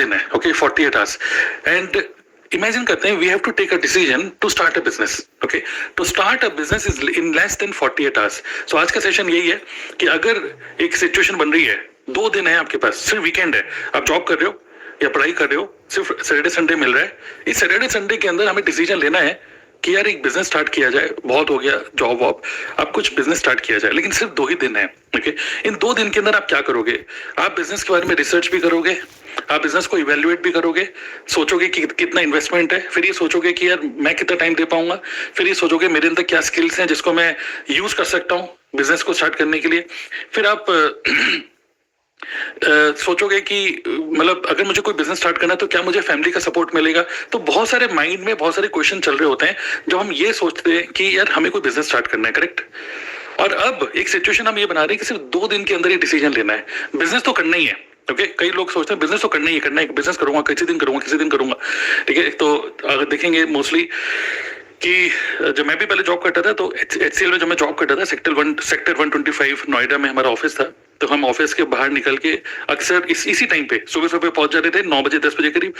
दिन है, okay, 48 hours. And imagine करते हैं we have to take a decision to start a business, okay, to start a business is in less than 48 hours. So आज का session यही है कि अगर एक सिचुएशन बन रही है, 2 दिन है आपके पास, सिर्फ वीकेंड है, आप जॉब कर रहे हो या पढ़ाई कर रहे हो, सिर्फ सैटरडे संडे मिल रहा है, इस सैटरडे संडे के अंदर हमें डिसीजन लेना है कि यार एक बिजनेस स्टार्ट किया जाए, बहुत हो गया जॉब वॉब, अब कुछ बिजनेस स्टार्ट किया जाए, लेकिन सिर्फ 2 ही दिन है, ओके। इन 2 दिन के अंदर आप क्या करोगे? आप बिजनेस के बारे में रिसर्च भी करोगे, आप बिजनेस को इवेल्युएट भी करोगे, सोचोगे कि कितना इन्वेस्टमेंट है, फिर ये सोचोगे कि यार मैं कितना टाइम दे पाऊंगा, फिर ये सोचोगे मेरे अंदर क्या स्किल्स हैं जिसको मैं यूज कर सकता हूँ बिजनेस को स्टार्ट करने के लिए, फिर आप सोचोगे कि मतलब अगर मुझे कोई बिजनेस स्टार्ट करना है तो क्या मुझे फैमिली का सपोर्ट मिलेगा। तो बहुत सारे माइंड में बहुत सारे क्वेश्चन चल रहे होते हैं जो हम ये सोचते हैं कि यार हमें कोई बिजनेस स्टार्ट करना है, करेक्ट। और अब एक सिचुएशन हम ये बना रहे हैं कि सिर्फ 2 दिन के अंदर ये डिसीजन लेना है, बिजनेस तो करना ही है, ओके। कई लोग सोचते हैं बिजनेस तो करना ही है, करना है, बिजनेस करूंगा, किसी दिन करूंगा, ठीक है। तो अगर देखेंगे मोस्टली कि जब मैं भी पहले जॉब करता था तो HCL में जब मैं जॉब करता था, सेक्टर 125 नोएडा में हमारा ऑफिस था, तो हम ऑफिस के बाहर निकल के अक्सर इसी टाइम पे सुबह पहुंच जाते थे 9 बजे 10 बजे करीब,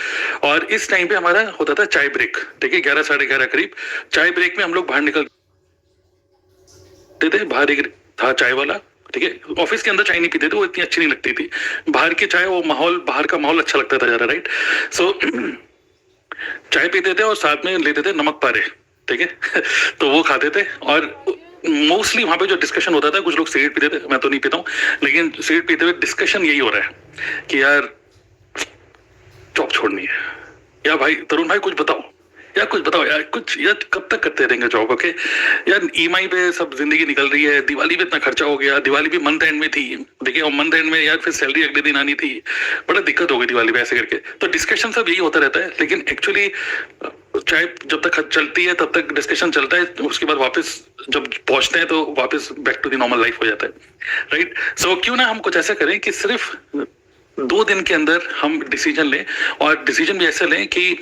और इस टाइम पे हमारा होता था चाय ब्रेक, ठीक है, 11 साढ़े 11 करीब। चाय ब्रेक में हम लोग बाहर निकलते थे, बाहर एक था चाय वाला, ठीक है। ऑफिस के अंदर चाय नहीं पीते थे, वो इतनी अच्छी नहीं लगती थी, बाहर की चाय, वो माहौल, बाहर का माहौल अच्छा लगता था ज्यादा, राइट। सो चाय पीते थे और साथ में लेते थे नमक पारे, ठीक है। तो वो खाते थे, और मोस्टली वहां पे जो डिस्कशन होता था, कुछ लोग सिगरेट पीते थे, मैं तो नहीं पीता हूँ, लेकिन सिगरेट पीते हुए डिस्कशन यही हो रहा है कि यार जॉब छोड़नी है, या भाई तरुण भाई कुछ बताओ यार, कुछ बताओ यार, कुछ यार कब तक करते रहेंगे जॉब, ओके। यार EMI पे सब जिंदगी निकल रही है, दिवाली पे इतना खर्चा हो गया, दिवाली भी मंथ एंड में थी, देखिए, और मंथ एंड में यार फिर सैलरी अगले दिन आनी थी, बड़ा दिक्कत हो गई दिवाली पे, ऐसे करके। तो डिस्कशन सब यही होता रहता है, लेकिन एक्चुअली चाहे जब तक चलती है तब तक डिस्कशन चलता है, उसके बाद वापस जब पहुंचते हैं तो वापस back to the normal life हो जाता है, राइट। सो क्यों ना हम कुछ ऐसा करें कि सिर्फ 2 दिन के अंदर हम डिसीजन लें, और डिसीजन भी ऐसा लें कि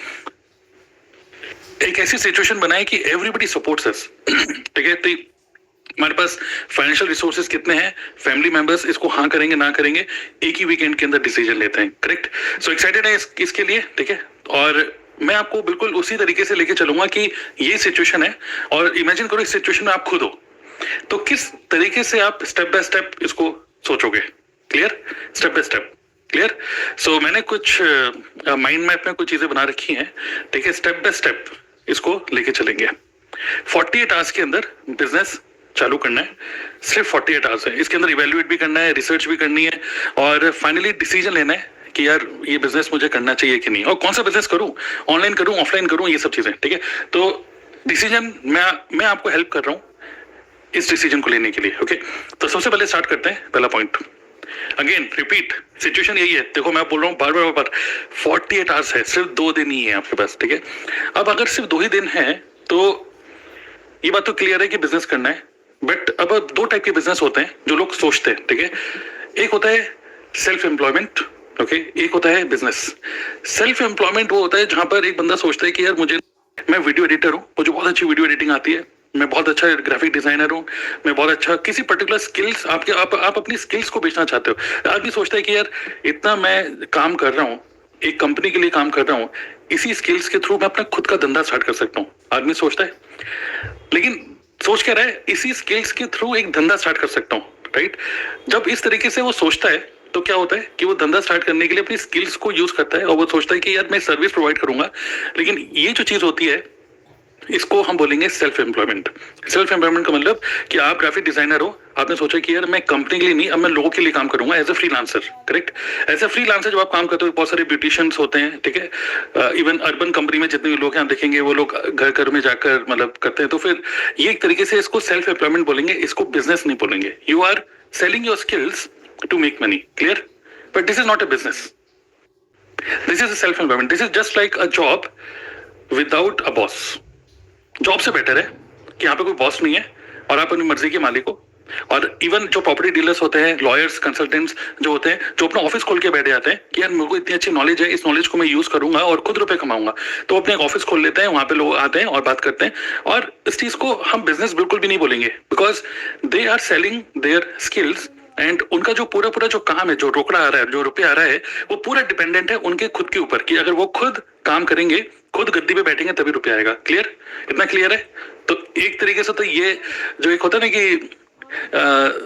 एक ऐसी सिचुएशन बनाए कि एवरीबडी सपोर्ट्स अस, ठीक है। तो हमारे पास फाइनेंशियल रिसोर्सेज कितने हैं, फैमिली मेंबर्स इसको हाँ करेंगे ना करेंगे, एक ही वीकेंड के अंदर डिसीजन लेते हैं, करेक्ट। सो एक्साइटेड है इसके लिए, ठीक है। और मैं आपको बिल्कुल उसी तरीके से लेके चलूंगा कि ये सिचुएशन है, और इमेजिन करो इस सिचुएशन में आप खुद हो, तो किस तरीके से आप स्टेप बाय स्टेप इसको सोचोगे, clear, step by step, clear. So मैंने कुछ माइंड मैप में कुछ चीजें बना रखी हैं, ठीक है, स्टेप बाय स्टेप इसको लेके चलेंगे। 48 आवर्स के अंदर बिजनेस चालू करना है, सिर्फ 48 आवर्स है, इसके अंदर इवेल्युएट भी करना है, रिसर्च भी करनी है, और फाइनली डिसीजन लेना है कि यार ये बिजनेस मुझे करना चाहिए कि नहीं, और कौन सा बिजनेस करूं, ऑनलाइन करूं, ऑफलाइन करूं, ये सब चीजें, ठीक है। तो डिसीजन मैं आपको हेल्प कर रहा हूं इस डिसीजन को लेने के लिए, ओके। तो सबसे पहले स्टार्ट करते हैं, पहला पॉइंट, अगेन रिपीट, सिचुएशन यही है, देखो मैं बोल रहा हूँ बार बार 48 आवर्स है, सिर्फ 2 दिन ही है आपके पास, ठीक है। अब अगर सिर्फ 2 ही दिन है तो ये बात तो क्लियर है कि बिजनेस करना है, बट अब 2 टाइप के बिजनेस होते हैं जो लोग सोचते हैं, ठीक है। एक होता है सेल्फ एम्प्लॉयमेंट, ओके, एक होता है बिजनेस। सेल्फ एम्प्लॉयमेंट वो होता है जहां पर एक बंदा सोचता है कि यार मैं वीडियो एडिटर हूँ, मुझे बहुत अच्छी वीडियो एडिटिंग आती है, मैं बहुत अच्छा ग्राफिक डिजाइनर हूँ, मैं बहुत अच्छा किसी पर्टिकुलर स्किल्स, आप अपनी स्किल्स को बेचना चाहते हो। आदमी सोचता है कि यार इतना मैं काम कर रहा हूँ, एक कंपनी के लिए काम कर रहा हूँ, इसी स्किल्स के थ्रू मैं अपना खुद का धंधा स्टार्ट कर सकता हूँ, आदमी सोचता है। लेकिन सोच क्या रहा है, इसी स्किल्स के थ्रू एक धंधा स्टार्ट कर सकता हूँ, राइट। जब इस तरीके से वो सोचता है तो क्या होता है कि वो धंधा स्टार्ट करने के लिए अपनी स्किल्स को यूज करता है, और वो सोचता है कि यार मैं सर्विस प्रोवाइड करूंगा। लेकिन ये जो चीज होती है इसको हम बोलेंगे सेल्फ एम्प्लॉयमेंट। सेल्फ एम्प्लॉयमेंट का मतलब कि आप ग्राफिक डिजाइनर हो, आपने सोचा कि यार मैं कंपनी के लिए नहीं, अब मैं लोगों के लिए काम करूंगा as a freelancer, correct. As a freelancer जब आप काम करते हो, बहुत सारे ब्यूटिशियंस होते हैं, ठीक है। इवन अर्बन कंपनी में जितने भी लोग हैं आप देखेंगे वो लोग घर घर में जाकर मतलब करते हैं, तो फिर ये एक तरीके से इसको सेल्फ एम्प्लॉयमेंट बोलेंगे, इसको बिजनेस नहीं बोलेंगे। You are selling your skills to make money, clear, but this is not a business, this is a self employment, this is just like a job without a boss. Job से better है कि यहाँ पे कोई boss नहीं है और आप अपनी मर्जी के मालिक हो। और इवन जो प्रॉपर्टी डीलर्स होते हैं, लॉयर्स, कंसल्टेंट्स जो होते हैं, जो अपना ऑफिस खोल के बैठ जाते हैं कि यार मेरे को इतनी अच्छी नॉलेज है, इस नॉलेज को मैं यूज करूंगा और खुद रुपए कमाऊंगा, तो अपने एक ऑफिस खोल लेते हैं, वहां पे लोग आते हैं और बात करते हैं। और इस चीज को हम बिजनेस बिल्कुल भी नहीं बोलेंगे, because they are selling their skills and उनका जो पूरा पूरा जो काम है, जो रोकड़ा आ रहा है, जो रुपया आ रहा है, वो पूरा डिपेंडेंट है उनके खुद के ऊपर कि अगर वो खुद काम करेंगे, खुद गद्दी पे बैठेंगे तभी रुपया आएगा। क्लियर? इतना क्लियर है? तो एक तरीके से तो ये जो एक होता है ना कि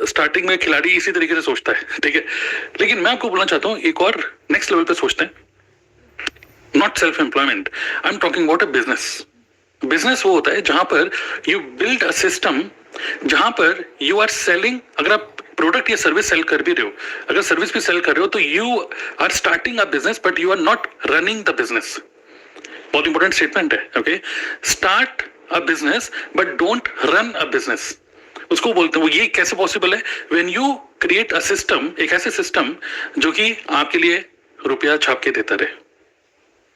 स्टार्टिंग में खिलाड़ी इसी तरीके से सोचता है, ठीक है, लेकिन मैं आपको बोलना चाहता हूँ एक और नेक्स्ट लेवल पे सोचते हैं। Not self employment, I am talking about a business. Business वो होता है जहां पर यू बिल्ड अ सिस्टम, जहां पर यू आर सेलिंग। अगर आप प्रोडक्ट या सर्विस सेल कर भी रहे हो, अगर सर्विस भी सेल कर रहे हो, तो you are starting a business but you are not running the business. बहुत इंपॉर्टेंट स्टेटमेंट है, okay. Start a business but don't run a business, उसको बोलते हैं। वो ये कैसे पॉसिबल है? When you create a system, एक ऐसे सिस्टम जो कि आपके लिए रुपया छाप के देता रहे।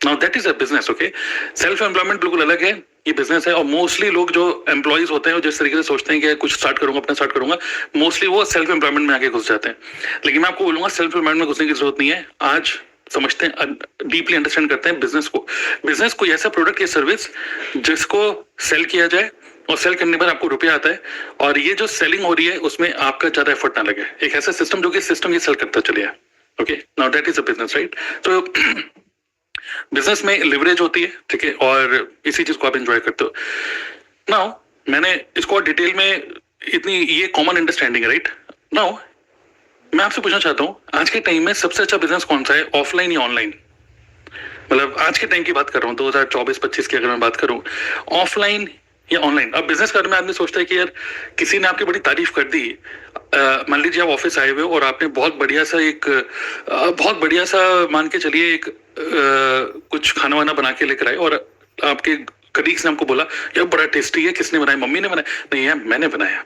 Now that is a business, okay. Self employment बिल्कुल अलग है, ये बिजनेस है। और मोस्टली लोग जो एम्प्लॉइज होते हैं, जिस तरीके से सोचते हैं कि कुछ स्टार्ट करूंगा, अपना स्टार्ट करूंगा, मोस्टली वो सेल्फ एम्प्लॉयमेंट में आगे घुस जाते हैं। लेकिन मैं आपको बोलूंगा सेल्फ एम्प्लॉयमेंट में घुसने की जरूरत नहीं है। आज समझते हैं, डीपली अंडरस्टैंड करते हैं बिजनेस को। बिजनेस कोई ऐसा प्रोडक्ट या सर्विस जिसको सेल किया जाए और सेल करने पर आपको रुपया आता है, और ये जो सेलिंग हो रही है उसमें आपका ज्यादा एफर्ट ना लगे। एक ऐसा सिस्टम जो कि सिस्टम ये सेल करता चले जाए, okay. Now that is a business, right? तो बिजनेस में लिवरेज होती है, ठीक है, और इसी चीज को आप एंजॉय करते हो। नाउ मैंने इसको और डिटेल में, इतनी ये कॉमन अंडरस्टैंडिंग है, राइट? नाउ मैं आपसे पूछना चाहता हूँ, आज के टाइम में सबसे अच्छा बिजनेस कौन सा है, ऑफलाइन या ऑनलाइन? मतलब आज के टाइम की बात कर रहा हूँ, 2024-25 की अगर मैं बात करूँ, ऑफलाइन या ऑनलाइन। अब बिजनेस करने में आदमी सोचता है कि यार किसी ने आपकी बड़ी तारीफ कर दी, मान लीजिए आप ऑफिस आए हुए हो और आपने बहुत बढ़िया सा बहुत बढ़िया सा मान के चलिए एक कुछ खाना वाना बना के लेकर आए, और आपके कलीग्स ने आपको बोला यार बड़ा टेस्टी है, किसने बनाया? मम्मी ने बनाया? नहीं यार मैंने बनाया।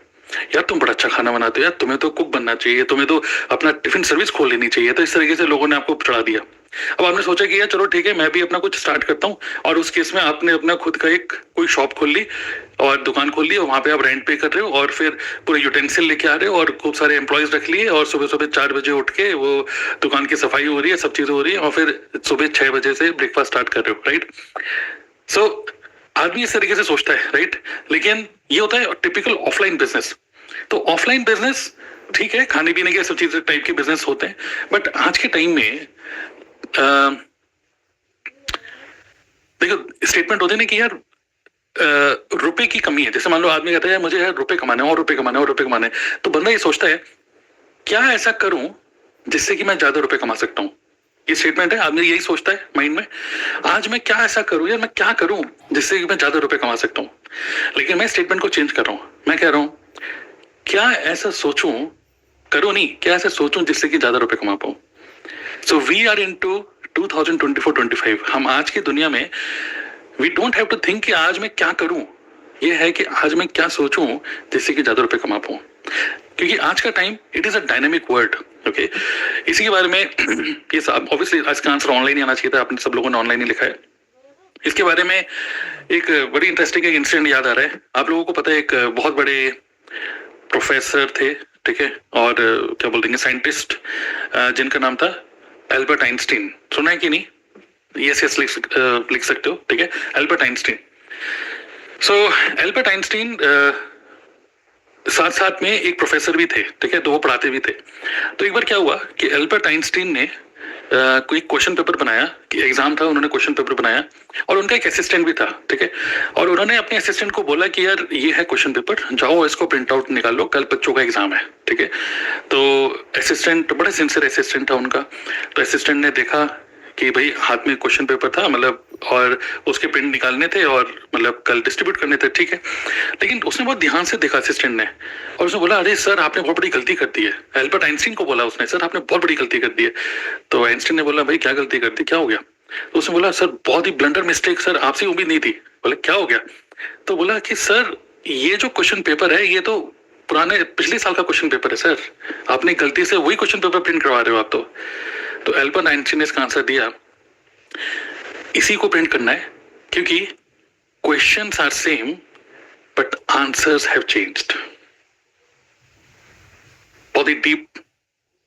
यार तुम बड़ा अच्छा खाना बनाते हो, यार तुम्हें तो कुक बनना चाहिए, तुम्हें तो अपना टिफिन सर्विस खोल लेनी चाहिए। तो इस तरीके से लोगों ने आपको चढ़ा दिया। अब आपने सोचा कि यार चलो ठीक है, मैं भी अपना कुछ स्टार्ट करता हूँ, और उस केस में आपने अपना खुद का एक कोई शॉप खोल ली और दुकान खोल ली, और वहां पे आप रेंट पे कर रहे हो, और फिर पूरे यूटेंसिल लेके आ रहे हो, और खूब सारे एम्प्लॉयज रख लिए, और सुबह सुबह 4 बजे उठ के वो दुकान की सफाई हो रही है, सब चीजें हो रही है, और फिर सुबह 6 बजे से ब्रेकफास्ट स्टार्ट कर रहे हो, राइट? सो आदमी इस तरीके से सोचता है, राइट? लेकिन ये होता है टिपिकल ऑफलाइन बिजनेस। तो ऑफलाइन बिजनेस ठीक है, खाने पीने के सब चीजें टाइप के बिजनेस होते हैं, बट आज के टाइम में देखो स्टेटमेंट होते हैं ना कि यार रुपए की कमी है। जैसे मान लो आदमी कहता है मुझे यार रुपए कमाने और रुपए कमाने और रुपए कमाने, तो बंदा ये सोचता है क्या ऐसा करूं जिससे कि मैं ज्यादा रुपए कमा सकता हूं। ये स्टेटमेंट है, आदमी यही सोचता है माइंड में, आज मैं क्या ऐसा करूं यार, मैं क्या करूं जिससे कि मैं ज्यादा रुपए कमा सकता हूं। लेकिन मैं स्टेटमेंट को चेंज कर रहा हूं, मैं कह रहा हूं क्या ऐसा सोचूं, करूं नहीं, क्या ऐसा सोचूं जिससे कि ज्यादा रुपए कमा पाऊं। So we are into 2024-25। हम आज की दुनिया में we don't have to think कि आज मैं क्या करूं, ये है कि आज मैं क्या सोचूं जिससे कि ज्यादा रुपए कमा पाऊं। क्योंकि आज का time it is a dynamic world, okay. इसी के बारे में ये सब ऑब्वियसली इसका आंसर ऑनलाइन ही आना चाहिए था, आपने सब लोगों ने ऑनलाइन ही लिखा है। इसके बारे में एक बड़ी इंटरेस्टिंग एक इंसिडेंट याद आ रहा है। आप लोगों को पता है एक बहुत बड़े प्रोफेसर थे, ठीक है, और क्या बोलते हैं साइंटिस्ट, जिनका नाम था एल्बर्ट आइंस्टीन। सुना है कि नहीं? यस यस लिख सकते हो, ठीक है, एल्बर्ट आइंस्टीन। सो एल्बर्ट आइंस्टीन साथ साथ में एक प्रोफेसर भी थे, ठीक है, तो वो पढ़ाते भी थे। तो एक बार क्या हुआ कि एल्बर्ट आइंस्टीन ने कोई क्वेश्चन पेपर बनाया, कि एग्जाम था, उन्होंने क्वेश्चन पेपर बनाया, और उनका एक असिस्टेंट भी था, ठीक है, और उन्होंने अपने असिस्टेंट को बोला कि यार ये है क्वेश्चन पेपर, जाओ इसको प्रिंट आउट निकाल लो, कल बच्चों का एग्जाम है, ठीक है। तो असिस्टेंट बड़ा सिंसियर असिस्टेंट था उनका, तो असिस्टेंट ने देखा कि भाई हाथ में क्वेश्चन पेपर था, मतलब, और उसके प्रिंट निकालने थे, और मतलब कल डिस्ट्रीब्यूट करने थे, ठीक है। लेकिन उसने बहुत ध्यान से देखा असिस्टेंट ने, और उसने बोला अरे सर आपने बहुत बड़ी गलती कर दी है। एल्बर्ट आइंस्टीन को बोला उसने, सर आपने बहुत बड़ी गलती कर दी है। तो आइंस्टीन ने बोला भाई क्या गलती कर दी, क्या हो गया? तो उसने बोला सर बहुत ही ब्लंडर मिस्टेक सर, आपसे उम्मीद नहीं थी। बोले क्या हो गया? तो बोला कि सर ये जो क्वेश्चन पेपर है ये तो पुराने पिछले साल का क्वेश्चन पेपर है सर, आपने गलती से वही क्वेश्चन पेपर प्रिंट करवा रहे हो आप। तो एल्बर्ट आइंस्टीन ने इसका आंसर दिया इसी को प्रिंट करना है, क्योंकि questions are same but answers have changed. बहुत ही डीप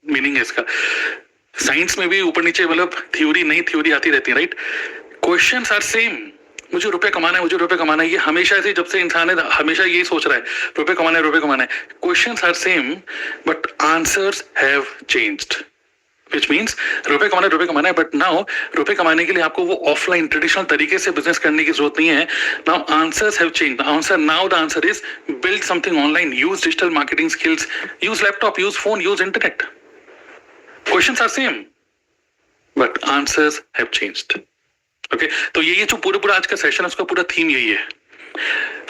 मीनिंग है इसका। साइंस में भी ऊपर नीचे मतलब थ्योरी, नई थ्योरी आती रहती है, राइट? क्वेश्चंस आर सेम मुझे रुपए कमाना है, मुझे रुपए कमाना है, ये हमेशा से, जब से इंसान है हमेशा यही सोच रहा है, रुपए कमाना है, रुपए कमाना है. Questions are same but answers have changed, which means रुपए कमाना है बट नाउ रुपए कमाने के लिए आपको वो ऑफलाइन ट्रेडिशनल तरीके से बिजनेस करने की जरूरत नहीं है. Now answers have changed. Now the answer is build something online, use digital marketing skills, use laptop, use phone, use internet. Questions are same but answers have changed. Okay, तो ये जो पूरा आज का सेशन है उसका पूरा थीम यही है.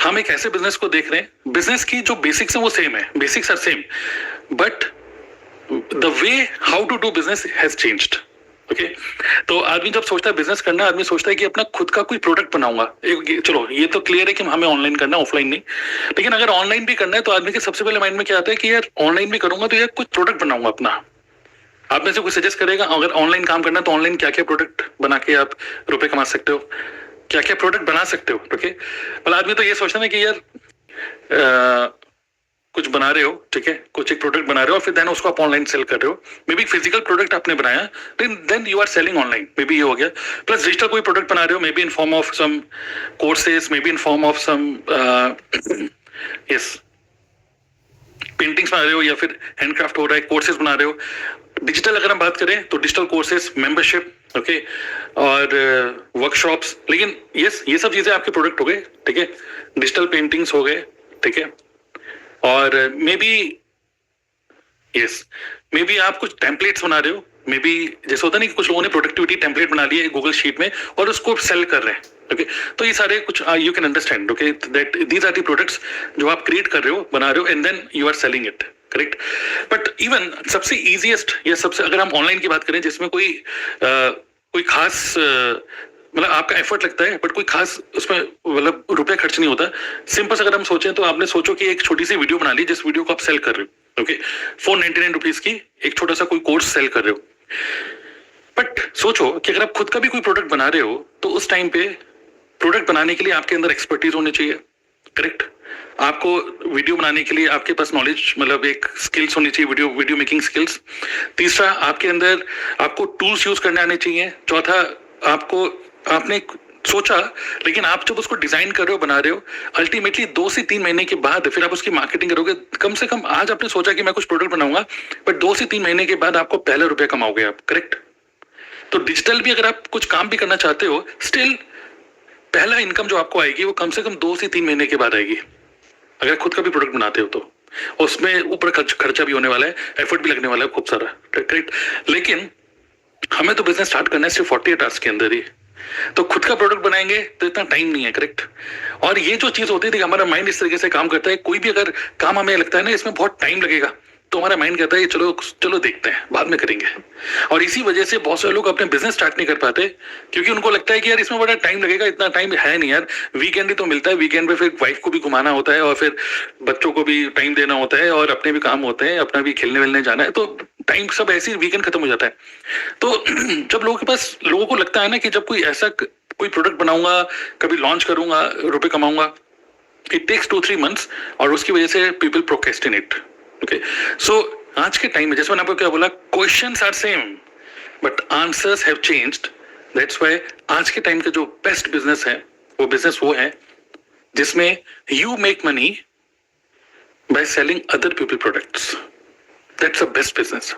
हम एक ऐसे बिजनेस को देख रहे हैं, बिजनेस की जो बेसिक्स है वो सेम है, basics are same but the way how to do business has changed. Okay, तो आदमी जब सोचता है बिजनेस करना, आदमी सोचता है कि अपना खुद का कोई प्रोडक्ट बनाऊंगा. चलो ये तो क्लियर है कि हमें ऑनलाइन करना है, ऑफलाइन नहीं. लेकिन अगर ऑनलाइन भी करना है तो आदमी के सबसे पहले माइंड में क्या आता है कि यार ऑनलाइन भी करूंगा तो यार कुछ प्रोडक्ट बनाऊंगा अपना. आप में से कोई सजेस्ट करेगा अगर ऑनलाइन काम करना है तो ऑनलाइन क्या क्या प्रोडक्ट बना के आप रुपए कमा सकते हो, क्या क्या प्रोडक्ट बना सकते हो. ओके, मतलब आदमी तो ये सोचता है कि यार कुछ बना रहे हो, ठीक है, कुछ एक प्रोडक्ट बना रहे हो और फिर देन उसको आप ऑनलाइन सेल कर रहे हो. मे बी फिजिकल प्रोडक्ट आपने बनाया, then you are selling online, maybe ये हो गया. प्लस डिजिटल कोई प्रोडक्ट बना रहे हो, maybe in form of some courses, maybe in form of some yes paintings बना रहे हो या फिर हैंडक्राफ्ट हो रहा है, कोर्सेज बना रहे हो. डिजिटल अगर हम बात करें तो डिजिटल कोर्सेज, मेंबरशिप, ओके, और वर्कशॉप्स. लेकिन यस ये सब चीजें आपके प्रोडक्ट हो गए, ठीक है. डिजिटल पेंटिंग्स हो गए, ठीक है. और मे बी आप कुछ टेम्पलेट्स बना रहे हो, मे बी जैसे होता नहीं कि कुछ लोगों ने प्रोडक्टिविटी टेम्पलेट बना लिया है गूगल शीट में और उसको सेल कर रहे हैं. ओके, तो ये सारे कुछ you can understand, okay, that these are the products जो आप क्रिएट कर रहे हो, बना रहे हो and then you are selling it, correct. But even सबसे इजीएस्ट या सबसे, अगर हम ऑनलाइन की बात करें जिसमें कोई खास मतलब आपका एफर्ट लगता है बट कोई खास उसमें मतलब रुपया खर्च नहीं होता. सिंपल अगर हम सोचें तो आपने सोचो कि एक छोटी सी वीडियो बना ली जिस वीडियो को आप सेल कर रहे हो, ओके, 499 रुपीज की एक छोटा सा कोई कोर्स सेल कर रहे हो. बट सोचो कि अगर आप खुद का भी कोई प्रोडक्ट बना रहे हो तो उस टाइम पे प्रोडक्ट बनाने के लिए आपके अंदर एक्सपर्टीज होनी चाहिए, करेक्ट. आपको वीडियो बनाने के लिए आपके पास नॉलेज, मतलब एक स्किल्स होनी चाहिए, वीडियो मेकिंग स्किल्स. तीसरा, आपके अंदर आपको टूल्स यूज करने आने चाहिए. चौथा, आपने सोचा लेकिन आप जब उसको डिजाइन कर रहे हो, बना रहे हो, अल्टीमेटली 2 से 3 महीने के बाद फिर आप उसकी मार्केटिंग करोगे. कम से कम आज आपने सोचा कि मैं कुछ प्रोडक्ट बनाऊंगा बट 2 से 3 महीने के बाद आपको पहला रुपया कमाओगे आप, करेक्ट. तो डिजिटल भी अगर आप कुछ काम भी करना चाहते हो, स्टिल पहला इनकम जो आपको आएगी वो कम से कम 2 से 3 महीने के बाद आएगी अगर खुद का भी प्रोडक्ट बनाते हो तो. उसमें ऊपर खर्चा भी होने वाला है, एफर्ट भी लगने वाला है खूब सारा, करेक्ट. लेकिन हमें तो बिजनेस स्टार्ट करना है सिर्फ 48 आवर्स के अंदर ही. तो खुद का प्रोडक्ट बनाएंगे तो इतना टाइम नहीं है, करेक्ट. और ये जो चीज होती है, हमारा माइंड इस तरीके से काम करता है. कोई भी अगर काम हमें लगता है ना इसमें बहुत टाइम लगेगा तो हमारा माइंड कहता है चलो देखते हैं, बाद में करेंगे. और इसी वजह से बहुत सारे लोग अपने बिजनेस स्टार्ट नहीं कर पाते क्योंकि उनको लगता है कि यार इसमें बड़ा टाइम लगेगा, इतना टाइम है नहीं यार. वीकेंड ही तो मिलता है, वीकेंड पे फिर वाइफ को भी घुमाना होता है और फिर बच्चों को भी टाइम देना होता है और अपने भी काम होते हैं, अपना भी खेलने वेलने जाना है, तो टाइम सब ऐसे ही वीकेंड खत्म हो जाता है. तो जब लोगों को लगता है ना कि जब कोई प्रोडक्ट बनाऊंगा, कभी लॉन्च करूंगा, रुपए कमाऊंगा, इट टेक्स 2-3 मंथ्स और उसकी वजह से पीपल प्रोक्रेस्टिनेट. ओके, सो आज के टाइम में जैसे मैंने आपको क्या बोला, questions are same but answers have changed. That's why आज के टाइम का जो बेस्ट बिजनेस है वो है जिसमें you make money by selling other people products. That's a best business.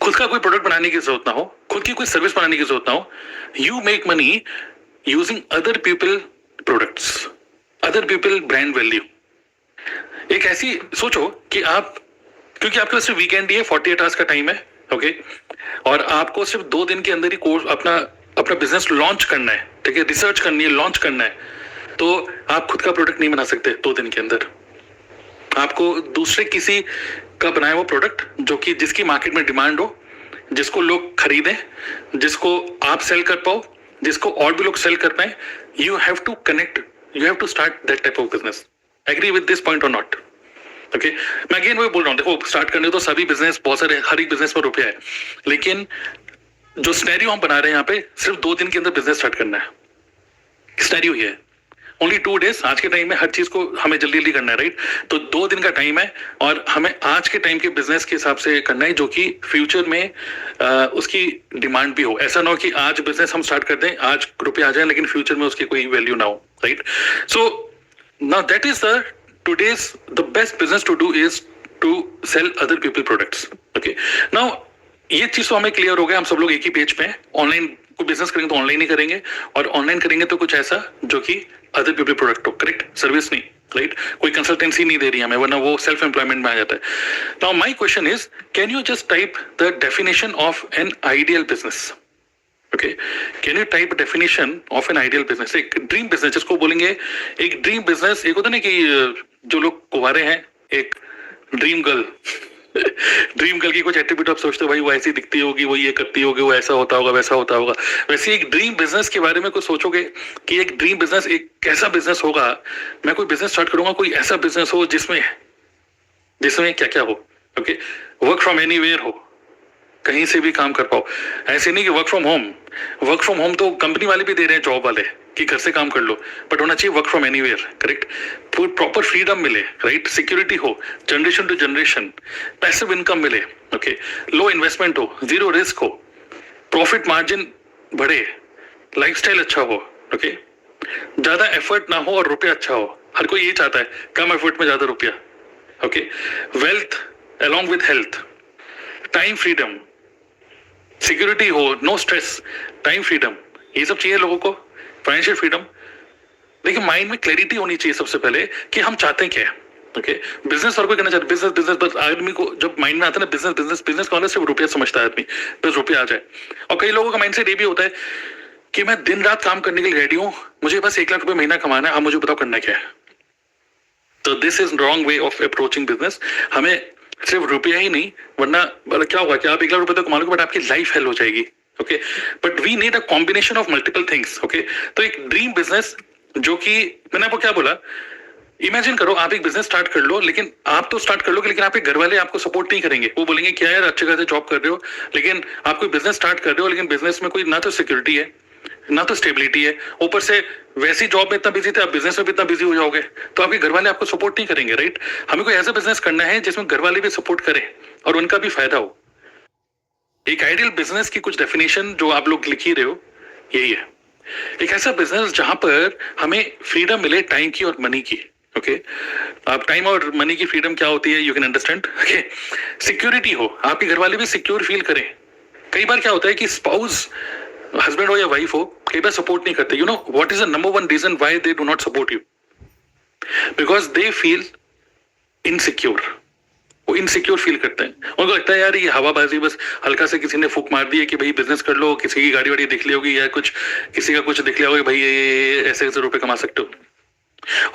खुद का कोई प्रोडक्ट बनाने की जरूरत ना हो, खुद की कोई सर्विस बनाने की जरूरत ना हो. You make money using other people products, other people brand value. एक ऐसी सोचो कि क्योंकि आपके पास सिर्फ वीकेंड ही है, 48 आवर्स का टाइम है, ओके, और आपको सिर्फ 2 दिन के अंदर ही कोर्स अपना बिजनेस लॉन्च करना है, ठीक है, रिसर्च करनी है, लॉन्च करना है. तो आप खुद का प्रोडक्ट नहीं बना सकते 2 दिन के अंदर. आपको दूसरे किसी का बनाया वो प्रोडक्ट जिसकी मार्केट में डिमांड हो, जिसको लोग खरीदें, जिसको आप सेल कर पाओ, जिसको और भी लोग सेल कर पाए. You have to connect, you have to start that type of business. Agree with this point और नॉट? ओके, मैं अगेन वही बोल रहा हूँ, देखो स्टार्ट करने तो सभी बिजनेस, बहुत सारे, हर एक बिजनेस में रुपया है, लेकिन जो सिनेरियो हम बना रहे हैं यहाँ पे, सिर्फ 2 दिन के अंदर बिजनेस स्टार्ट करना है. सिनेरियो ये है. Only 2 days। आज के टाइम में हर चीज को हमें जल्दी जल्दी करना है, राइट? तो 2 दिन का टाइम है और हमें आज के टाइम के बिजनेस के हिसाब से करना है, जो कि फ्यूचर में उसकी डिमांड भी हो। ऐसा ना हो कि आज बिजनेस हम स्टार्ट कर दें, आज रुपये आ जाए, लेकिन फ्यूचर में उसकी कोई वैल्यू ना हो, right? So now that is the today's the best business to do is to sell other people products. Okay, now ये चीज तो हमें क्लियर हो गया, हम सब लोग एक ही पेज पे हैं। ऑनलाइन कोई बिजनेस करेंगे तो ऑनलाइन ही करेंगे, और ऑनलाइन करेंगे तो कुछ ऐसा जो कि अदर पीपल प्रोडक्ट हो, करेक्ट? सर्विस नहीं, राइट? कोई कंसल्टेंसी नहीं दे रही हमें, वरना वो सेल्फ एम्प्लॉयमेंट में आ जाता है। Now my question is, can you just type the definition of an ideal business? Okay, can you type definition of an ideal business? एक ड्रीम बिजनेस जिसको बोलेंगे, एक ड्रीम बिजनेस। एक होता ना कि जो लोग कुंवारे हैं, एक ड्रीम गर्ल ड्रीम गर्ल की कुछ एट्रीब्यूट आप सोचते हो, भाई वो ऐसी दिखती होगी, वो ये करती होगी, वो ऐसा होता होगा, वैसा होता होगा। वैसे एक ड्रीम बिजनेस के बारे में कुछ सोचोगे कि एक ड्रीम बिजनेस एक कैसा बिजनेस होगा। मैं कोई बिजनेस स्टार्ट करूंगा, कोई ऐसा बिजनेस हो जिसमें क्या क्या हो। ओके, वर्क फ्रॉम एनीवेयर हो, कहीं से भी काम कर पाओ। ऐसे नहीं कि वर्क फ्रॉम होम तो कंपनी वाले भी दे रहे हैं, जॉब वाले, कि घर से काम कर लो, बट होना चाहिए work from anywhere, correct? Proper freedom मिले, राइट? सिक्योरिटी हो, generation to generation, passive income मिले, ओके? लो इन्वेस्टमेंट हो, जीरो रिस्क हो, प्रॉफिट मार्जिन बढ़े, लाइफस्टाइल अच्छा हो, ओके? ज्यादा एफर्ट ना हो और रुपया अच्छा हो। हर कोई ये चाहता है, कम एफर्ट में ज्यादा रुपया, okay? Wealth along with health, time freedom, security हो, नो स्ट्रेस, टाइम फ्रीडम, ये सब चाहिए लोगों को, फाइनेंशियल फ्रीडम। देखिए, माइंड में क्लैरिटी होनी चाहिए सबसे पहले कि हम चाहते हैं क्या है। ओके, बिजनेस और कोई करना चाहते, बिजनेस बस आदमी को जब माइंड में आता है ना, बिजनेस का सिर्फ रुपया समझता है आदमी, बस रुपया आ जाए। और कई लोगों का माइंड सेट ये भी होता है कि मैं दिन रात काम करने के लिए रेडी हूं, मुझे बस 1 लाख रुपए महीना कमाना है, आप मुझे बताओ करना क्या है। तो this is wrong way of approaching business. हमें सिर्फ रुपया ही नहीं, वरना क्या होगा कि आप 1 लाख रुपए तो कमा लोगे, बट आपकी लाइफ हेल हो जाएगी। Okay, but we need a combination of multiple things. Okay, तो एक ड्रीम बिजनेस जो कि मैंने आपको क्या बोला, इमेजिन करो आप एक बिजनेस स्टार्ट कर लो, लेकिन आप तो स्टार्ट कर लोगे, लेकिन आपके घर वाले आपको सपोर्ट नहीं करेंगे। वो बोलेंगे क्या यार, अच्छे खासे जॉब कर रहे हो, लेकिन आप कोई बिजनेस स्टार्ट कर रहे हो, लेकिन बिजनेस में कोई ना तो सिक्योरिटी है, ना तो स्टेबिलिटी है, ऊपर से वैसी जॉब में इतना बिजी थे, आप बिजनेस में भी इतना बिजी हो जाओगे, तो आपके घर वाले आपको सपोर्ट नहीं करेंगे, राइट? हमें कोई ऐसा बिजनेस करना है जिसमें घर वाले भी सपोर्ट करें और उनका भी फायदा हो। एक आइडियल बिजनेस की कुछ डेफिनेशन जो आप लोग लिख ही रहे हो, यही है। एक ऐसा बिजनेस जहां पर हमें फ्रीडम मिले टाइम की और मनी की। ओके, आप टाइम और मनी की फ्रीडम क्या होती है, you can understand. Okay, security हो, आपके घर वाले भी सिक्योर फील करें। कई बार क्या होता है कि स्पाउस, हस्बैंड हो या वाइफ हो, कई बार सपोर्ट नहीं करते। You know what is the number 1 reason why they do not support you? Because they feel insecure. वो इनसिक्योर फील करते हैं, उनको लगता है यार ये हवाबाजी, बस हल्का से किसी ने फूक मार दी है कि भाई बिजनेस कर लो, किसी की गाड़ी वाड़ी दिख ली होगी या कुछ, किसी का कुछ दिख लिया होगा, भाई ये ऐसे ऐसे रुपए कमा सकते हो,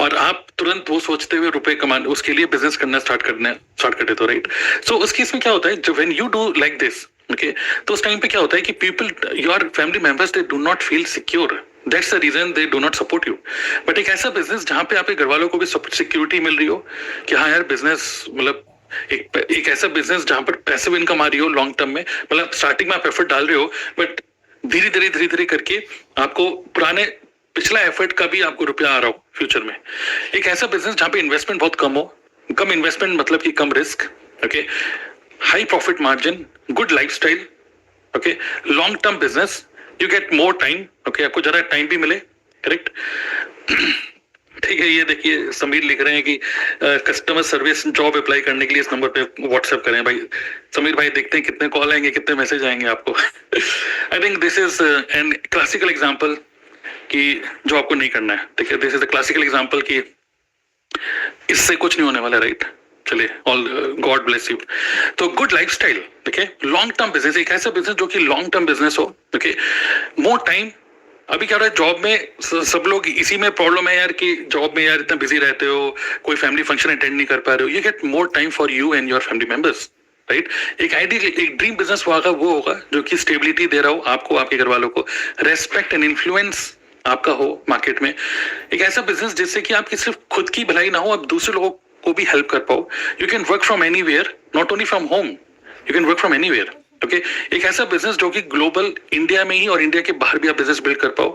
और आप तुरंत वो सोचते हुए रुपए कमाने उसके लिए बिजनेस करना स्टार्ट कर देते हो, राइट? सो उस केस में क्या होता है, जब when you do like this, okay, तो उस टाइम पे क्या होता है कि people, your family members, they do not feel secure. That's the reason they do not support you. But एक ऐसा बिजनेस जहां पे आपके घर वालों को भी सिक्योरिटी मिल रही हो कि हाँ यार बिजनेस, मतलब एक ऐसा बिजनेस जहां पर पैसिव इनकम आ रही हो लॉन्ग टर्म में, मतलब स्टार्टिंग में आप एफर्ट डाल रहे हो, बट धीरे धीरे करके आपको पुराने पिछला एफर्ट का भी आपको रुपया आ रहा हो फ्यूचर में। एक ऐसा बिजनेस जहां पे इन्वेस्टमेंट बहुत कम हो, कम इन्वेस्टमेंट मतलब कि कम risk, okay, high profit margin, good lifestyle, okay, long term business, you get more time, okay, आपको जरा टाइम भी मिले, करेक्ट? ठीक है, ये देखिए समीर लिख रहे हैं कि कस्टमर सर्विस जॉब अप्लाई करने के लिए इस नंबर पे व्हाट्सएप करें। भाई समीर भाई, देखते हैं कितने कॉल आएंगे, कितने मैसेज आएंगे आपको। I think this is an classical example कि जो आपको नहीं करना है। देखिए, this is the classical example कि इससे कुछ नहीं होने वाला, राइट? चलिए, ऑल गॉड ब्लेस यू। तो गुड लाइफस्टाइल, देखिए, लॉन्ग टर्म बिजनेस, एक ऐसा बिजनेस जो कि लॉन्ग टर्म बिजनेस हो, ओके, मोर टाइम। अभी क्या हो रहा है जॉब में, सब लोग इसी में प्रॉब्लम है यार कि जॉब में यार इतना बिजी रहते हो, कोई फैमिली फंक्शन अटेंड नहीं कर पा रहे हो। You get more time for you and your family members, right? एक आइडियल, एक ड्रीम बिजनेस वो होगा जो कि स्टेबिलिटी दे रहा हो आपको, आपके घर वालों को, रेस्पेक्ट एंड इन्फ्लुएंस आपका हो मार्केट में। एक ऐसा बिजनेस जिससे कि आपकी सिर्फ खुद की भलाई ना हो, आप दूसरे लोगों को भी हेल्प कर पाओ। You can work from anywhere, not only from home, you can work from anywhere, okay? एक ऐसा बिजनेस जो कि ग्लोबल, इंडिया में ही और इंडिया के बाहर भी आप बिजनेस बिल्ड कर पाओ,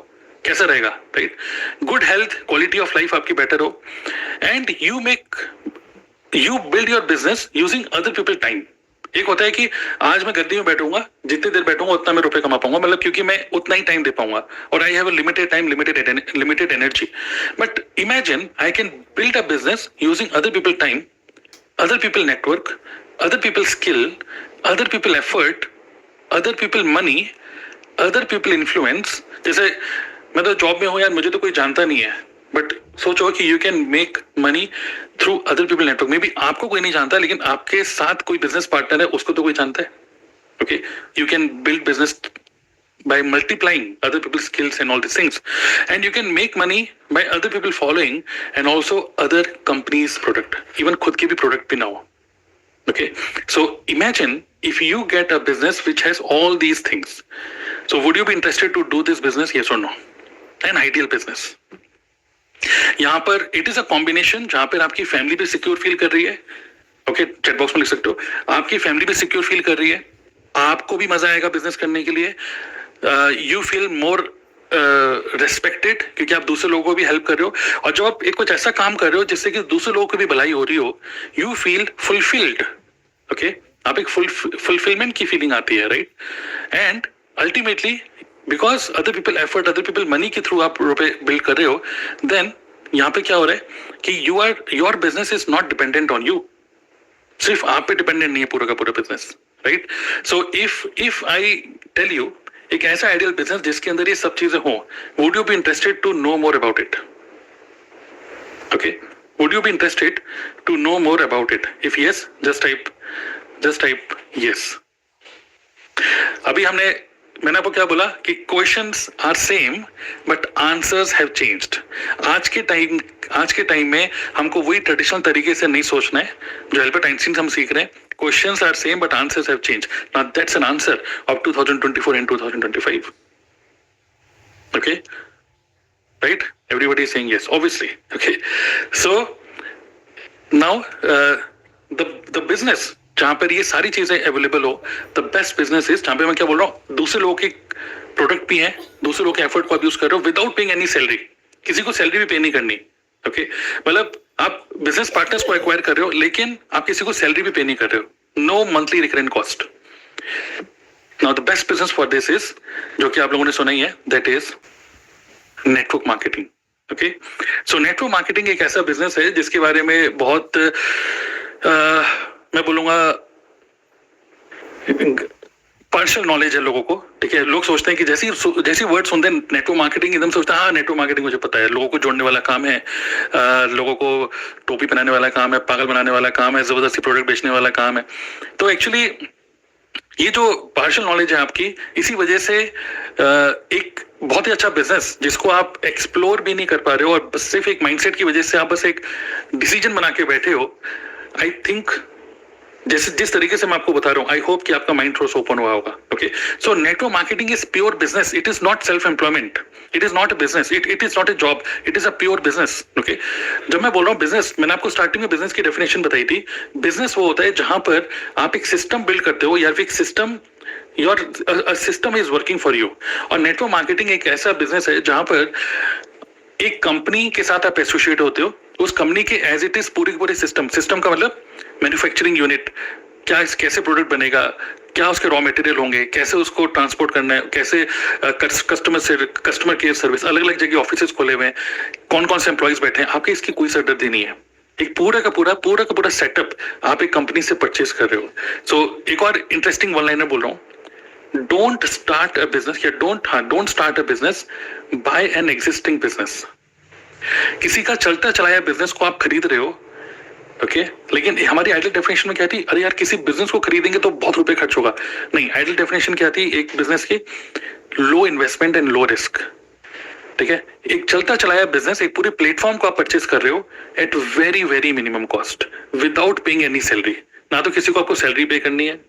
कैसा रहेगा, right? Good health, quality of life आपकी बेटर हो, and you build your business using other people time. एक होता है कि आज मैं गद्दी में बैठूंगा, जितनी देर बैठूंगा उतना मैं रुपए कमा पाऊंगा, मतलब क्योंकि मैं उतना ही टाइम दे पाऊंगा, और I have a limited time, limited energy. But imagine I can build a business using other people time, other people network, other people skill, other people effort, other people money, other people influence। जैसे मैं तो job में हूँ यार, मुझे तो कोई जानता नहीं है, बट सोचो कि you can make money through other people network. May be आपको कोई नहीं जानता, लेकिन आपके साथ कोई बिजनेस पार्टनर है, उसको तो कोई जानता है। Okay, you can build business by multiplying other people's skills and all these things, and you can make money by other people following and also other companies product, even खुद के भी product भी ना हो। Okay, so imagine if you get a business which has all these things, so would you be interested to do this business, yes or no? An ideal business। यहाँ पर it is a combination जहाँ पर आपकी family भी secure feel कर रही है। Okay, chat box में लिख सकते हो, आपकी फैमिली भी सिक्योर फील कर रही है, आपको भी मजा आएगा बिजनेस करने के लिए, यू फील मोर रेस्पेक्टेड क्योंकि आप दूसरे लोगों को भी हेल्प कर रहे हो, और जब आप एक कुछ ऐसा काम कर रहे हो जिससे कि दूसरे लोगों को भी भलाई हो रही हो, यू फील फुलफिल्ड। ओके, आप एक फुलफिलमेंट की फीलिंग आती है, right? And ultimately because other people effort, other people money के थ्रू आप रुपए बिल्ड कर रहे हो, देन यहाँ पे क्या हो रहा है कि your business is not dependent on you. सिर्फ आप पे डिपेंडेंट नहीं है पूरा का पूरा business, right? So if I tell you एक ऐसा आइडियल बिजनेस जिसके अंदर ये सब चीजें हो, would you be interested to know more about it? Okay, would you be interested to know more about it? If yes, just type yes. अभी मैंने आपको क्या बोला कि questions are same but answers have changed. आज के time में हमको वही ट्रेडिशनल तरीके से नहीं सोचना है जो एल्बर्ट आइंस्टीन से हम सीख रहे हैं। Questions are same but answers have changed. Now that's an answer of 2024 and 2025. Okay, right? Everybody is saying yes, obviously. Okay, so now the business जहाँ पर ये सारी चीजें अवेलेबल हो, the best business is जहाँ पे मैं क्या बोल रहा हूँ, दूसरे लोगों के प्रोडक्ट भी हैं, दूसरे लोगों के एफर्ट को आप यूज कर रहे हो विदाउट पेइंग एनी सैलरी। किसी को सैलरी भी पे नहीं करनी। ओके, मतलब आप बिजनेस पार्टनर्स को एक्वायर कर रहे हो लेकिन आप किसी को सैलरी भी पे नहीं कर रहे हो, no monthly recurrent cost. Now the best business for this is, जो कि आप लोगों ने सुना ही है, that is network marketing. Okay, so network marketing एक ऐसा बिजनेस है जिसके बारे में बहुत मैं बोलूंगा पार्शियल नॉलेज है लोगों को। ठीक है, लोग सोचते हैं कि जैसी वर्ड सुनते हैं नेटवर्क मार्केटिंग, एकदम सोचते हैं हाँ नेटवर्क मार्केटिंग मुझे पता है, लोगों को जोड़ने वाला काम है, लोगों को टोपी पहनाने वाला काम है, पागल बनाने वाला काम है, जबरदस्ती प्रोडक्ट बेचने वाला काम है। तो एक्चुअली ये जो पार्शियल नॉलेज है आपकी, इसी वजह से एक बहुत ही अच्छा बिजनेस जिसको आप एक्सप्लोर भी नहीं कर पा रहे हो और सिर्फ एक माइंडसेट की वजह से आप बस एक डिसीजन बना के बैठे हो। आई थिंक जिस तरीके से मैं आपको बता रहा हूँ, आई होप कि आपका माइंड थोड़ा ओपन हुआ होगा। Okay, so network marketing is pure business, it is not self employment, it is not a business, it is not a job, it is a pure business. Okay, जब मैं बोल रहा हूँ बिजनेस, मैंने आपको स्टार्टिंग में बिजनेस की definition बताई थी। बिजनेस वो होता है जहां पर आप एक सिस्टम बिल्ड करते हो या फिर एक system, your system is working for you. और नेटवर्क मार्केटिंग एक ऐसा बिजनेस है जहां पर एक कंपनी के साथ आप एसोसिएट होते हो, उस कंपनी के एज इट इज पूरे सिस्टम का मतलब मैन्युफैक्चरिंग यूनिट, कैसे प्रोडक्ट बनेगा, क्या उसके रॉ मटेरियल होंगे, कैसे उसको ट्रांसपोर्ट करना है, कैसे कस्टमर केयर सर्विस, अलग अलग जगह ऑफिसेस खोले हुए हैं, कौन कौन से एम्प्लॉइज बैठे हैं, आपके इसकी कोई सरदर्दी नहीं है। एक पूरा का पूरा सेटअप आप एक कंपनी से परचेज कर रहे हो। सो एक और इंटरेस्टिंग वन लाइनर बोल रहा हूँ, डोंट स्टार्ट अ बिजनेस या don't start a business by an existing business. किसी का चलता चलाया बिजनेस को आप खरीद रहे हो, ओके, लेकिन हमारी आइडियल डेफिनेशन में क्या थी, अरे यार किसी बिजनेस को खरीदेंगे तो बहुत रुपए खर्च होगा। नहीं, आइडियल डेफिनेशन क्या थी एक बिजनेस की, लो इन्वेस्टमेंट एंड लो रिस्क। ठीक है, एक चलता चलाया बिजनेस, एक पूरे प्लेटफॉर्म को आप परचेज कर रहे हो at very very minimum cost without paying any salary. ना तो किसी को आपको सैलरी पे करनी है,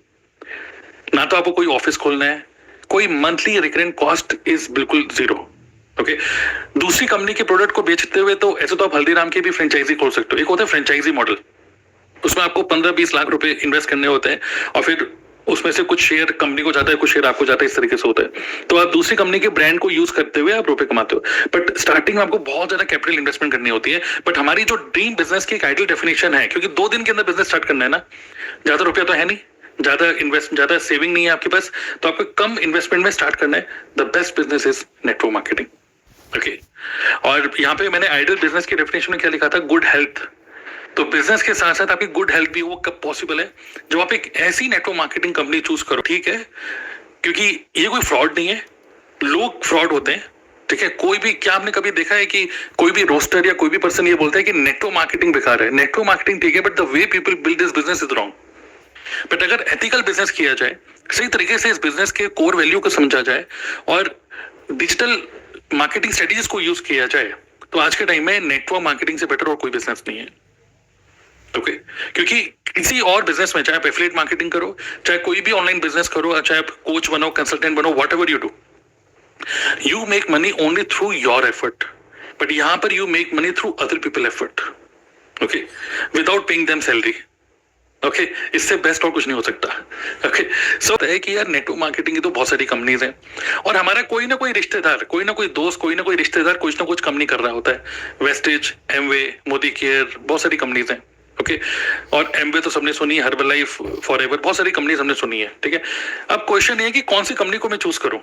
ना तो आपको कोई ऑफिस खोलना है, कोई मंथली रिकरेंट कॉस्ट इज बिल्कुल जीरो। ओके, दूसरी कंपनी के प्रोडक्ट को बेचते हुए तो ऐसे तो आप हल्दीराम की भी फ्रेंचाइजी खोल सकते हो। एक होता है फ्रेंचाइजी मॉडल, उसमें आपको 15-20 लाख रुपए इन्वेस्ट करने होते हैं और फिर उसमें से कुछ शेयर कंपनी को जाता है, कुछ शेयर आपको जाता है, इस तरीके से होता है। तो आप दूसरी कंपनी के ब्रांड को यूज करते हुए आप रुपए कमाते हो, बट स्टार्टिंग में आपको बहुत ज्यादा कैपिटल इन्वेस्टमेंट करनी होती है। बट हमारी जो ड्रीम बिजनेस की एक आइडियल डेफिनेशन है, क्योंकि 2 दिन के अंदर बिजनेस स्टार्ट करना है ना, ज्यादा रुपया तो है नहीं, ज्यादा सेविंग नहीं है आपके पास, तो आपको कम इन्वेस्टमेंट में स्टार्ट करना है। The best business is network marketing. Okay, और यहाँ पे मैंने आइडियल बिजनेस की डेफिनेशन में क्या लिखा था, गुड हेल्थ। तो बिजनेस के साथ साथ आपकी गुड हेल्थ भी वो कब पॉसिबल है, जब आप एक ऐसी नेटवर्क मार्केटिंग कंपनी चूज करो, ठीक है, क्योंकि ये कोई फ्रॉड नहीं है, लोग फ्रॉड होते हैं, ठीक है। कोई भी, क्या आपने कभी देखा है कि कोई भी रोस्टर या कोई भी पर्सन ये बोलता है कि नेटवर्क मार्केटिंग बेकार है? नेटवर्क मार्केटिंग ठीक है, but the way people build this business is wrong. But अगर एथिकल बिजनेस किया जाए, सही तरीके से इस बिजनेस के कोर वैल्यू को समझा जाए और डिजिटल मार्केटिंग स्ट्रेटेजीज को यूज किया जाए, तो आज के टाइम में नेटवर्क मार्केटिंग से बेटर और कोई बिजनेस नहीं है। ओके, क्योंकि किसी और बिजनेस में, चाहे आप एफिलिएट मार्केटिंग करो, चाहे कोई भी ऑनलाइन बिजनेस करो, चाहे आप कोच बनो, कंसल्टेंट बनो, whatever you do, you make money only through your effort. But यहां पर you make money through other people effort, okay, without paying them salary. Okay, इससे बेस्ट और कुछ नहीं हो सकता। ओके, सो है कि यार नेटवर्क मार्केटिंग की तो बहुत सारी कंपनीज हैं, और हमारा कोई ना कोई रिश्तेदार, कोई ना कोई दोस्त, कोई ना कोई रिश्तेदार कुछ ना कुछ कंपनी कर रहा होता है। वेस्टेज, एमवे, मोदी केयर, बहुत सारी कंपनीज हैं। ओके, और एमवे तो सबने सुनी है, हर्बल लाइफ, फॉरएवर, बहुत सारी कंपनीज हमने सुनी है, ठीक है। अब क्वेश्चन ये है कि कौन सी कंपनी को मैं चूज करूं।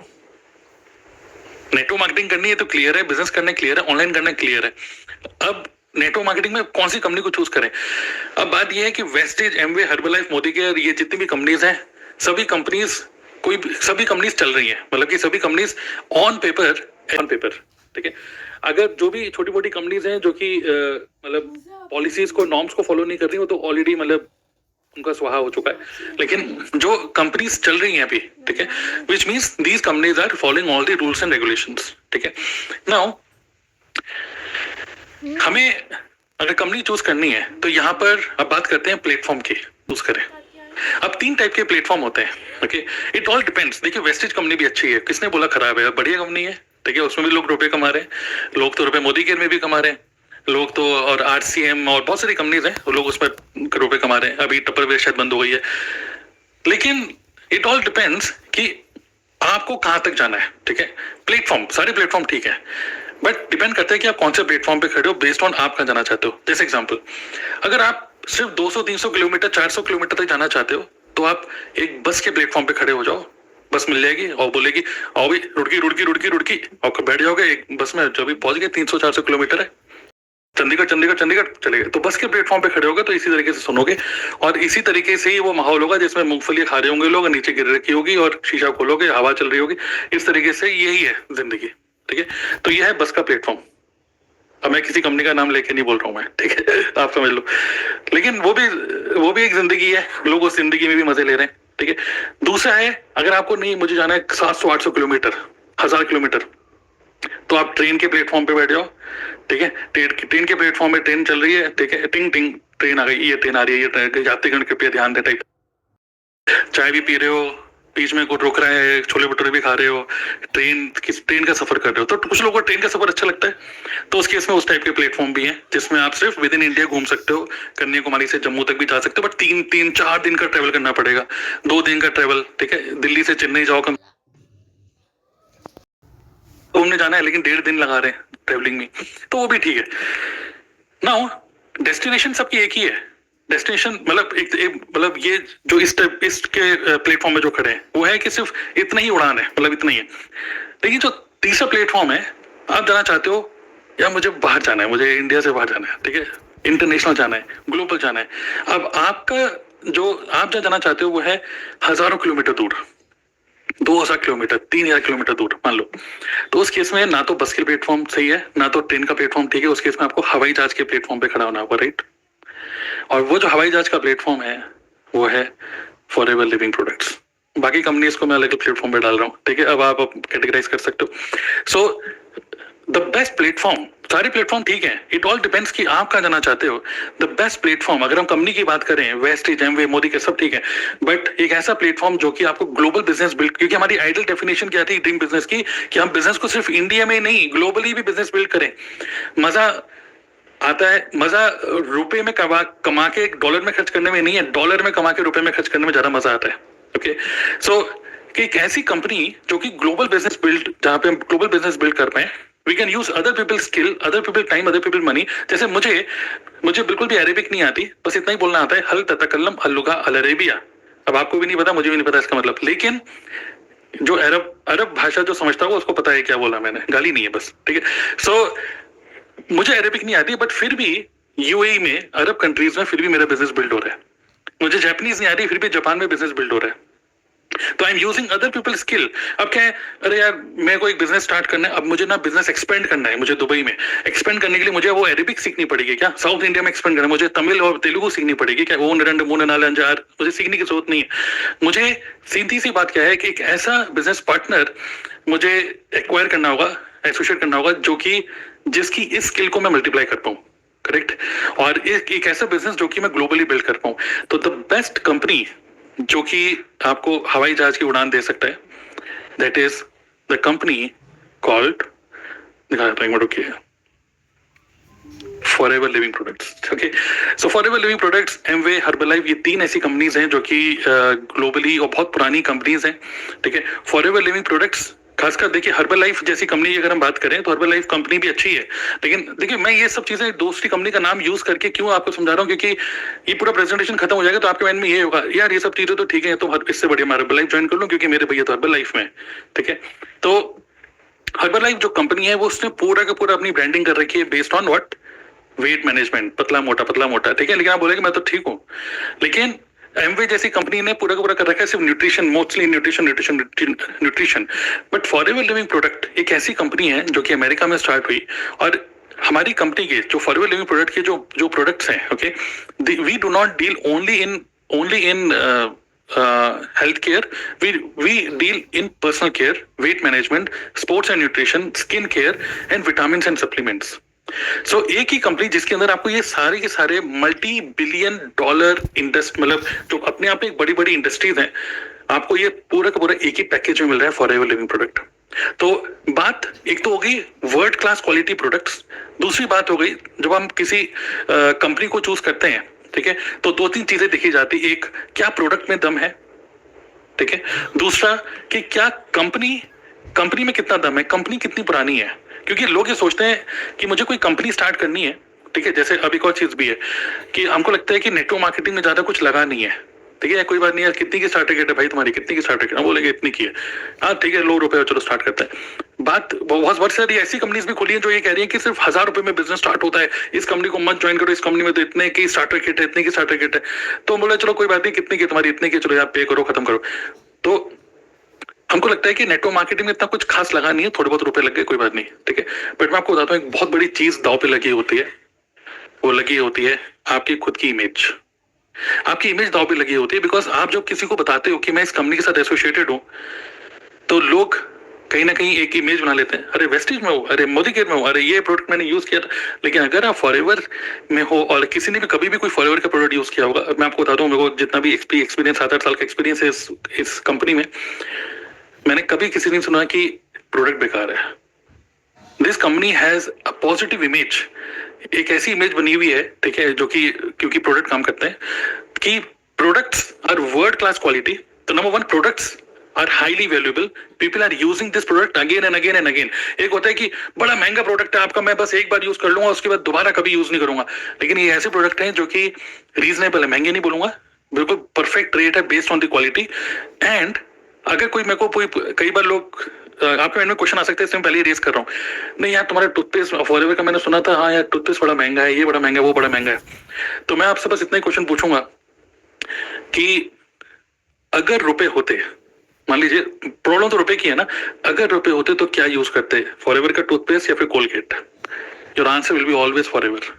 नेटवर्क मार्केटिंग करनी है तो क्लियर है, बिजनेस करना क्लियर है, ऑनलाइन करना क्लियर है। अब नेटवर्क मार्केटिंग में कौन सी कंपनी को चूज करें? अब बात यह है कि wastage, Amway, herbal life, Modi care, ये जितनी भी कंपनीज हैं, सभी कंपनीज चल रही हैं, मतलब कि सभी कंपनीज ऑन पेपर, ठीक है। अगर जो भी छोटी मोटी कंपनीज हैं जो कि मतलब पॉलिसीज को, नॉर्म्स को फॉलो नहीं कर रही हो, तो ऑलरेडी मतलब उनका स्वाहा हो चुका है। लेकिन जो कंपनीज चल रही हैं अभी, ठीक है, which means these companies are following all the rules and regulations, ठीक है। नाउ हमें अगर कंपनी चूज करनी है, तो यहाँ पर अब बात करते हैं प्लेटफॉर्म की, चूज करें। अब 3 टाइप के प्लेटफॉर्म होते हैं, ओके, इट ऑल डिपेंड्स। देखिए, वेस्टेज कंपनी भी अच्छी है, किसने बोला खराब है? बढ़िया कंपनी है, ठीक है, उसमें भी लोग रुपए कमा रहे हैं, लोग तो रुपए मोदी केयर में भी कमा रहे हैं, लोग तो, और आरसीएम और बहुत सारी कंपनीज हैं, लोग उसमें रुपए कमा रहे हैं। अभी टपरवेयर शायद बंद हो गई है, लेकिन इट ऑल डिपेंड्स कि आपको कहां तक जाना है, ठीक है। प्लेटफॉर्म, सारे प्लेटफॉर्म ठीक है, बट डिपेंड करता है कि आप कौन से प्लेटफॉर्म पे खड़े हो, बेस्ड ऑन आप कहां जाना चाहते हो। जैसे एग्जांपल, अगर आप सिर्फ 200-300 किलोमीटर, 400 किलोमीटर तक जाना चाहते हो, तो आप एक बस के प्लेटफॉर्म पे खड़े हो जाओ, बस मिल जाएगी और बोलेगी आओ भाई, रुड़की, और बैठ जाओगे एक बस में, जब भी पहुंच गए 300-400 किलोमीटर है, चंडीगढ़ चलेगा, तो बस के प्लेटफॉर्म पे खड़े होगे तो इसी तरीके से सुनोगे, और इसी तरीके से ही वो माहौल होगा जिसमें मूंगफली खा रहे होंगे लोग, नीचे गिर रखी होगी और शीशा खोलोगे, हवा चल रही होगी। इस तरीके से यही है जिंदगी, ठीक है। तो यह है बस का प्लेटफॉर्म। अब मैं किसी कंपनी का नाम लेके नहीं बोल रहा हूं मैं, ठीक है, आप समझ लो। लेकिन वो भी एक जिंदगी है, लोग उस जिंदगी में भी मजे ले रहे हैं, ठीक है। दूसरा है, अगर आपको नहीं, मुझे जाना है 700-800 किलोमीटर, 1000 किलोमीटर, तो आप ट्रेन के प्लेटफॉर्म पे बैठ जाओ, ठीक है। ट्रेन के प्लेटफॉर्म में ट्रेन चल रही है, ठीक है, टिंग टिंग ट्रेन आ गई, ये ट्रेन आ रही है, ये ट्रेन, यात्रीगण कृपया ध्यान दें टाइप। चाय भी पी रहे हो, बीच में कोई रोक रहा है, छोले भटूरे भी खा रहे हो, ट्रेन का सफर कर रहे हो, तो कुछ लोगों को ट्रेन का सफर अच्छा लगता है, तो उस केस में उस टाइप के प्लेटफॉर्म भी हैं जिसमें आप सिर्फ विद इन इंडिया घूम सकते हो, कन्याकुमारी से जम्मू तक भी जा सकते हो, बट 3-4 दिन का ट्रेवल करना पड़ेगा, 2 दिन का ट्रेवल, ठीक है। दिल्ली से चेन्नई जाओ, कम घूमने जाना है, लेकिन 1.5 दिन लगा रहे हैं ट्रेवलिंग में, तो वो भी ठीक है। नाउ डेस्टिनेशन सबकी एक ही है, डेस्टिनेशन मतलब मतलब ये जो इसके प्लेटफॉर्म में जो खड़े हैं, वो है कि सिर्फ इतना ही उड़ान है, मतलब इतना ही है। लेकिन जो तीसरा प्लेटफॉर्म है, आप जाना चाहते हो, या मुझे बाहर जाना है, मुझे इंडिया से बाहर जाना है, ठीक है, इंटरनेशनल जाना है, ग्लोबल जाना है। अब आपका जो आप जहाँ जाना चाहते हो वो है हजारों किलोमीटर दूर, 2000 किलोमीटर, 3000 किलोमीटर दूर मान लो, तो उस केस में ना तो बस के प्लेटफॉर्म सही है, ना तो ट्रेन का प्लेटफॉर्म ठीक है, उस केस में आपको हवाई जहाज के प्लेटफॉर्म पे खड़ा होना होगा, राइट। और वो जो हवाई जहाज का प्लेटफॉर्म है, वो है फॉरएवर लिविंग प्रोडक्ट्स। बाकी कंपनीज को मैं अलग प्लेटफॉर्म पे डाल रहा हूँ, ठीक है, अब आप कैटेगराइज कर सकते हो। सो द बेस्ट प्लेटफॉर्म, सारे प्लेटफॉर्म ठीक है, इट ऑल डिपेंड्स कि आप कहाँ जाना चाहते हो। द बेस्ट प्लेटफॉर्म, अगर हम कंपनी की बात करें, वेस्टेज, एमवे, मोदी के सब ठीक है, बट एक ऐसा प्लेटफॉर्म जो कि आपको ग्लोबल बिजनेस बिल्ड, क्योंकि हमारी आइडियल डेफिनेशन क्या थी ड्रीम बिजनेस की, कि हम बिजनेस को सिर्फ इंडिया में नहीं, ग्लोबली भी बिजनेस बिल्ड करें। मजा आता है, मजा रुपए में कमा के डॉलर में खर्च करने में नहीं है, डॉलर में कमा के रुपए में खर्च करने में ज्यादा मजा आता है, ओके, सो एक ऐसी कंपनी जो कि ग्लोबल बिजनेस बिल्ड, जहां पे हम ग्लोबल बिजनेस बिल्ड कर पाए, we can use other people skill, other people time, other people money. जैसे मुझे मुझे बिल्कुल भी अरेबिक नहीं आती, बस इतना ही बोलना आता है, हल ततकल्लम अल लुगा अल अरेबिया। अब आपको भी नहीं पता, मुझे भी नहीं पता इसका मतलब, लेकिन जो अरब अरब भाषा जो समझता है उसको पता है क्या बोला मैंने, गाली नहीं है बस, ठीक है। सो मुझे अरेबिक नहीं आती, बट फिर भी यूएई में, अरब कंट्रीज में फिर भी मेरा बिजनेस बिल्ड हो रहा है। मुझे जापानीज नहीं आ रही, फिर भी जापान में बिजनेस बिल्ड हो रहा है। तो I am using other people skill. अब क्या है, अरे यार मेरे को एक बिजनेस स्टार्ट करना है, अब मुझे ना बिजनेस एक्सपेंड करना है, मुझे दुबई में एक्सपेंड करने के लिए मुझे वो अरेबिक सीखनी पड़ेगी क्या? साउथ इंडिया में एक्सपेंड करना है, मुझे तमिल और तेलुगु सीखनी पड़ेगी क्या? वो नरंड मुन नाल अंजार मुझे सीखने की जरूरत नहीं है। मुझे सीधी सी बात क्या है कि एक ऐसा बिजनेस पार्टनर मुझे एक्वायर करना होगा, एसोसिएट करना होगा, जो कि जिसकी इस स्किल को मैं मल्टीप्लाई कर पाऊं, करेक्ट। और एक ऐसा बिजनेस जो कि मैं ग्लोबली बिल्ड कर पाऊं। तो द बेस्ट कंपनी जो कि आपको हवाई जहाज की उड़ान दे सकता है, that is the company called, दिखा देता हूं, रुकिए, forever living products. Okay, so forever living products, Amway, Herbalife, ये तीन ऐसी कंपनीज हैं जो कि ग्लोबली और बहुत पुरानी कंपनीज हैं, ठीक है। फॉरएवर लिविंग प्रोडक्ट्स, खासकर देखिए हर्बल लाइफ जैसी कंपनी की अगर हम बात करें तो हर्बल लाइफ कंपनी भी अच्छी है, लेकिन देखिए मैं ये सब चीजें दूसरी कंपनी का नाम यूज करके क्यों आपको समझा रहा हूँ, क्योंकि ये पूरा प्रेजेंटेशन खत्म हो जाएगा तो आपके माइंड में ये होगा, यार ये सब चीजें तो ठीक है, तो इससे बढ़िया मैं हर्बल लाइफ ज्वाइन कर लूँ, क्योंकि मेरे भैया तो हर्बल लाइफ में, ठीक है। तो हर्बल लाइफ जो कंपनी है वो उसने पूरा का पूरा अपनी ब्रांडिंग कर रखी है based on what, weight management, पतला मोटा, ठीक है। लेकिन आप बोलेंगे मैं तो ठीक हूँ, लेकिन एमवे जैसी कंपनी ने पूरा का पूरा कर रखा है सिर्फ nutrition, mostly nutrition. But forever living product एक ऐसी कंपनी है जो कि अमेरिका में स्टार्ट हुई, और हमारी कंपनी के जो फॉरएवर लिविंग प्रोडक्ट के जो जो प्रोडक्ट्स हैं, okay, we do not deal only in health care, we deal in personal care, weight management, sports and nutrition, skin care and vitamin and supplements. So एक ही company जिसके अंदर आपको ये सारे के सारे मल्टी बिलियन डॉलर इंडस्ट्री, मतलब जो अपने आप में एक बड़ी बड़ी इंडस्ट्रीज हैं, आपको ये पूरा का पूरा एक ही पैकेज में मिल रहा है, फॉरएवर लिविंग प्रोडक्ट। तो बात एक तो हो गई वर्ल्ड क्लास क्वालिटी प्रोडक्ट्स, दूसरी बात हो गई जब हम किसी कंपनी को चूज करते हैं, ठीक है, तो दो तीन चीजें देखी जाती, एक क्या प्रोडक्ट में दम है, ठीक है, दूसरा कि क्या कंपनी में कितना दम है, कंपनी कितनी पुरानी है। क्योंकि लोग ये सोचते हैं कि मुझे कोई कंपनी स्टार्ट करनी है, ठीक है, जैसे अब एक और चीज भी है कि हमको लगता है कि नेटवर्क मार्केटिंग में ज्यादा कुछ लगा नहीं है, ठीक है, कोई बात नहीं है, कितनी की स्टार्टर किट है भाई तुम्हारी, कितनी की स्टार्टर किट, हम बोलेंगे इतनी की है, हाँ ठीक है, लो रुपए, चलो स्टार्ट करते हैं। बात बहुत सारी ऐसी कंपनीज भी खुली है जो ये कह रही है कि सिर्फ 1000 रुपए में बिजनेस स्टार्ट होता है, इस कंपनी को मत ज्वाइन करो, इस कंपनी में तो इतने की स्टार्टर किट है, इतने की स्टार्टर किट है। तो बोले चलो कोई बात नहीं, कितनी की तुम्हारी, इतने की, चलो आप पे करो, खत्म करो। तो हमको लगता है कि नेटवर्क मार्केटिंग में इतना कुछ खास लगा नहीं है, थोड़े बहुत रुपए लग गए, कोई बात नहीं, ठीक है। बट मैं आपको बताता हूँ एक बहुत बड़ी चीज दांव पे लगी होती है, वो लगी होती है आपकी खुद की इमेज। आपकी इमेज दांव पे लगी होती है, बिकॉज आप जब किसी को बताते हो कि मैं इस कंपनी के साथ एसोसिएटेड हूँ, तो लोग कहीं ना कहीं एक इमेज बना लेते हैं, अरे वेस्टेज में हो, अरे मोदी केयर में हो, अरे ये प्रोडक्ट मैंने यूज किया था। लेकिन अगर आप फॉरएवर में हो और किसी ने भी कभी भी कोई फॉरएवर का प्रोडक्ट यूज किया होगा, मैं आपको बताता हूँ, मेरे को जितना भी एक्सपीरियंस 7-8 साल का एक्सपीरियंस है इस कंपनी में, मैंने कभी किसी ने सुना कि प्रोडक्ट बेकार है। This company has a positive image, एक ऐसी इमेज बनी हुई है, ठीक है, जो कि क्योंकि प्रोडक्ट काम करते हैं, कि products are world class quality. तो number 1, products are highly valuable, people are using this product again and again and again. एक होता है कि बड़ा महंगा प्रोडक्ट है आपका, मैं बस एक बार यूज कर लूंगा, उसके बाद दोबारा कभी यूज नहीं करूंगा। लेकिन ये ऐसे प्रोडक्ट हैं जो कि रीजनेबल है, महंगे नहीं बोलूंगा, बिल्कुल परफेक्ट रेट है based on the quality. And अगर कोई मेरे को कोई, कई बार लोग आपके माइंड में क्वेश्चन आ सकते हैं, इसमें पहले ही रेज कर रहा हूँ, नहीं यार तुम्हारा टूथपेस्ट फॉरएवर का मैंने सुना था, हाँ यार टूथपेस्ट बड़ा महंगा है, ये बड़ा महंगा है, वो बड़ा महंगा है। तो मैं आपसे बस इतना ही क्वेश्चन पूछूंगा कि अगर रुपए होते, मान लीजिए प्रॉब्लम तो रुपए की है ना, अगर रुपए होते तो क्या यूज करते, फॉरएवर का टूथपेस्ट या फिर Colgate? Your answer will be always forever.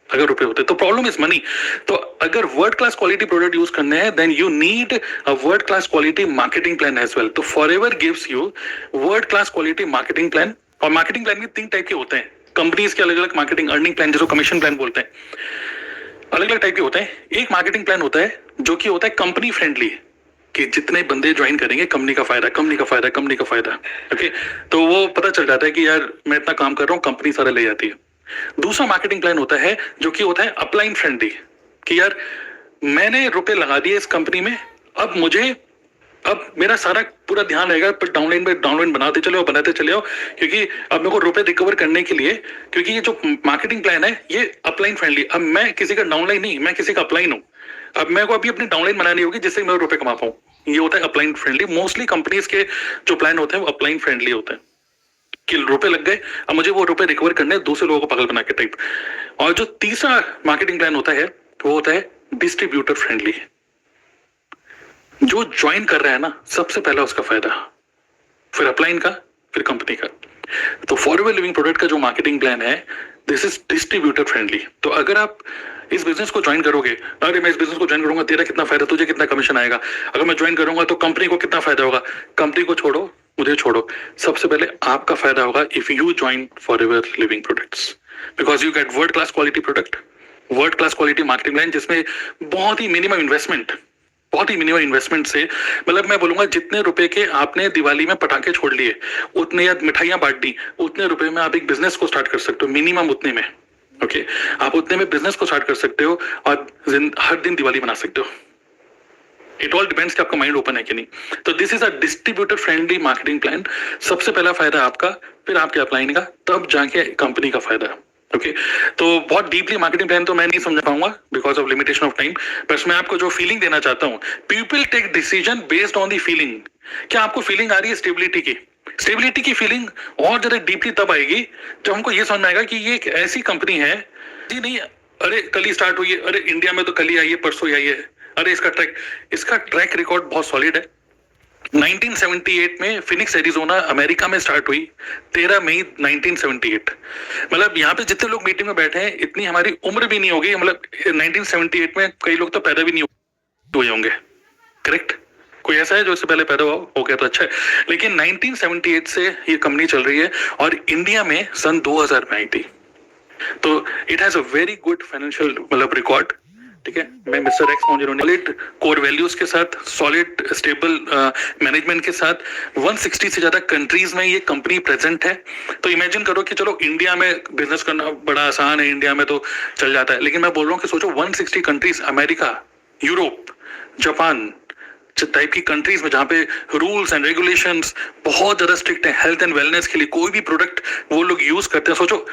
अगर रुपए होते तो प्रॉब्लम इज मनी। तो अगर world class quality product use करने हैं, then you need a world class quality marketing plan as well. तो forever gives you world class quality marketing plan. और मार्केटिंग प्लान भी 3 टाइप के होते हैं, कंपनीज के अलग अलग मार्केटिंग अर्निंग प्लान, जिसको कमीशन प्लान बोलते हैं, अलग अलग टाइप के होते हैं। एक मार्केटिंग प्लान होता है जो कि होता है कंपनी फ्रेंडली, कि जितने बंदे ज्वाइन करेंगे कंपनी का फायदा, कंपनी का फायदा, कंपनी का फायदा, ओके। तो वो पता चल जाता है कि यार मैं इतना काम कर रहा हूँ, कंपनी सारा ले जाती है। दूसरा मार्केटिंग प्लान होता है जो कि होता है अपलाइन फ्रेंडली, कि यार मैंने रुपए लगा दिए इस कंपनी में, अब मुझे अब मेरा सारा पूरा ध्यान रहेगा पर डाउनलाइन बनाते चले आओ क्योंकि अब मेरे को रुपए रिकवर करने के लिए, क्योंकि ये जो मार्केटिंग प्लान है ये अपलाइन फ्रेंडली। अब मैं किसी का डाउनलाइन नहीं, मैं किसी का अपलाइन हूँ। अब मेरे को अभी अपनी डाउनलाइन बनानी होगी जिससे मैं रुपए कमा पाऊँ। ये होता है अपलाइन फ्रेंडली। मोस्टली कंपनीज के जो प्लान होते हैं वो अपलाइन फ्रेंडली होते हैं कि रुपए लग गए, अब मुझे वो रुपए रिकवर करने दूसरे लोगों को पागल बना के टाइप। और जो तीसरा मार्केटिंग प्लान होता है वो होता है डिस्ट्रीब्यूटर फ्रेंडली। जो ज्वाइन कर रहा है ना, सबसे पहला उसका फायदा, फिर अपलाइन का, फिर कंपनी का। तो फॉरएवर लिविंग प्रोडक्ट का जो मार्केटिंग प्लान है दिस इज डिस्ट्रीब्यूटर फ्रेंडली। तो अगर आप इस बिजनेस को ज्वाइन करोगे, अरे मैं इस बिजनेस को ज्वाइन करूंगा, तेरा कितना फायदा, तुझे कितना कमीशन आएगा, अगर मैं ज्वाइन करूंगा तो कंपनी को कितना फायदा होगा, कंपनी को छोड़ो, मुझे छोड़ो, सबसे पहले आपका फायदा होगा if you join forever living products, because you get world class quality product, world class quality marketing plan, जिसमें बहुत ही मिनिमम इन्वेस्टमेंट से, मतलब मैं बोलूंगा जितने रुपए के आपने दिवाली में पटाखे छोड़ लिए, उतने या मिठाइयां बांट दी, उतने रुपए में आप एक बिजनेस को स्टार्ट कर सकते हो, मिनिमम उतने में। ओके, आप उतने में बिजनेस को स्टार्ट कर सकते हो और हर दिन दिवाली बना सकते हो। इट ऑल डिपेंड्स कि आपका माइंड ओपन है कि नहीं। तो this is a distributor friendly marketing plan. सबसे पहला फायदा आपका, फिर आपके अपलाइन का, तब जाके कंपनी का फायदा। ओके, तो बहुत डीपली मार्केटिंग प्लान तो मैं नहीं समझ पाऊंगा because of limitation of time, बस मैं आपको जो फीलिंग देना चाहता हूं, people take decision based on the feeling. क्या आपको फीलिंग आ रही है स्टेबिलिटी की फीलिंग और ज्यादा डीपली तब आएगी जब हमको ये समझ में आएगा कि ये एक ऐसी कंपनी है जी, नहीं अरे कल ही स्टार्ट हुई है, अरे इंडिया में तो कल ही आई है, परसों ही आई है, अरे इसका ट्रैक रिकॉर्ड बहुत सॉलिड है। 1978 में फिनिक्स एरिजोना अमेरिका में स्टार्ट हुई, 13 मई 1978। मतलब यहाँ पे जितने लोग मीटिंग में बैठे हैं, इतनी हमारी उम्र भी नहीं होगी, मतलब 1978 में कई लोग तो पैदा भी नहीं हुए होंगे, करेक्ट? कोई ऐसा है जो इससे पहले पैदा हो गया तो अच्छा है, लेकिन 1978 से ये कंपनी चल रही है और इंडिया में सन 2000 में आई थी। तो it has a very good financial मतलब रिकॉर्ड, ठीक है। मैं mister x solid core values के साथ, सॉलिड स्टेबल मैनेजमेंट के साथ 160 से ज्यादा कंट्रीज में ये कंपनी प्रेजेंट है। तो इमेजिन करो कि चलो इंडिया में बिजनेस करना बड़ा आसान है, इंडिया में तो चल जाता है, लेकिन मैं बोल रहा हूँ कि सोचो 160 countries, America, Europe, Japan type की कंट्रीज में, जहां पे रूल्स एंड रेगुलेशंस बहुत ज्यादा स्ट्रिक्ट है हेल्थ एंड वेलनेस के लिए। कोई भी प्रोडक्ट वो लोग यूज करते हैं, सोचो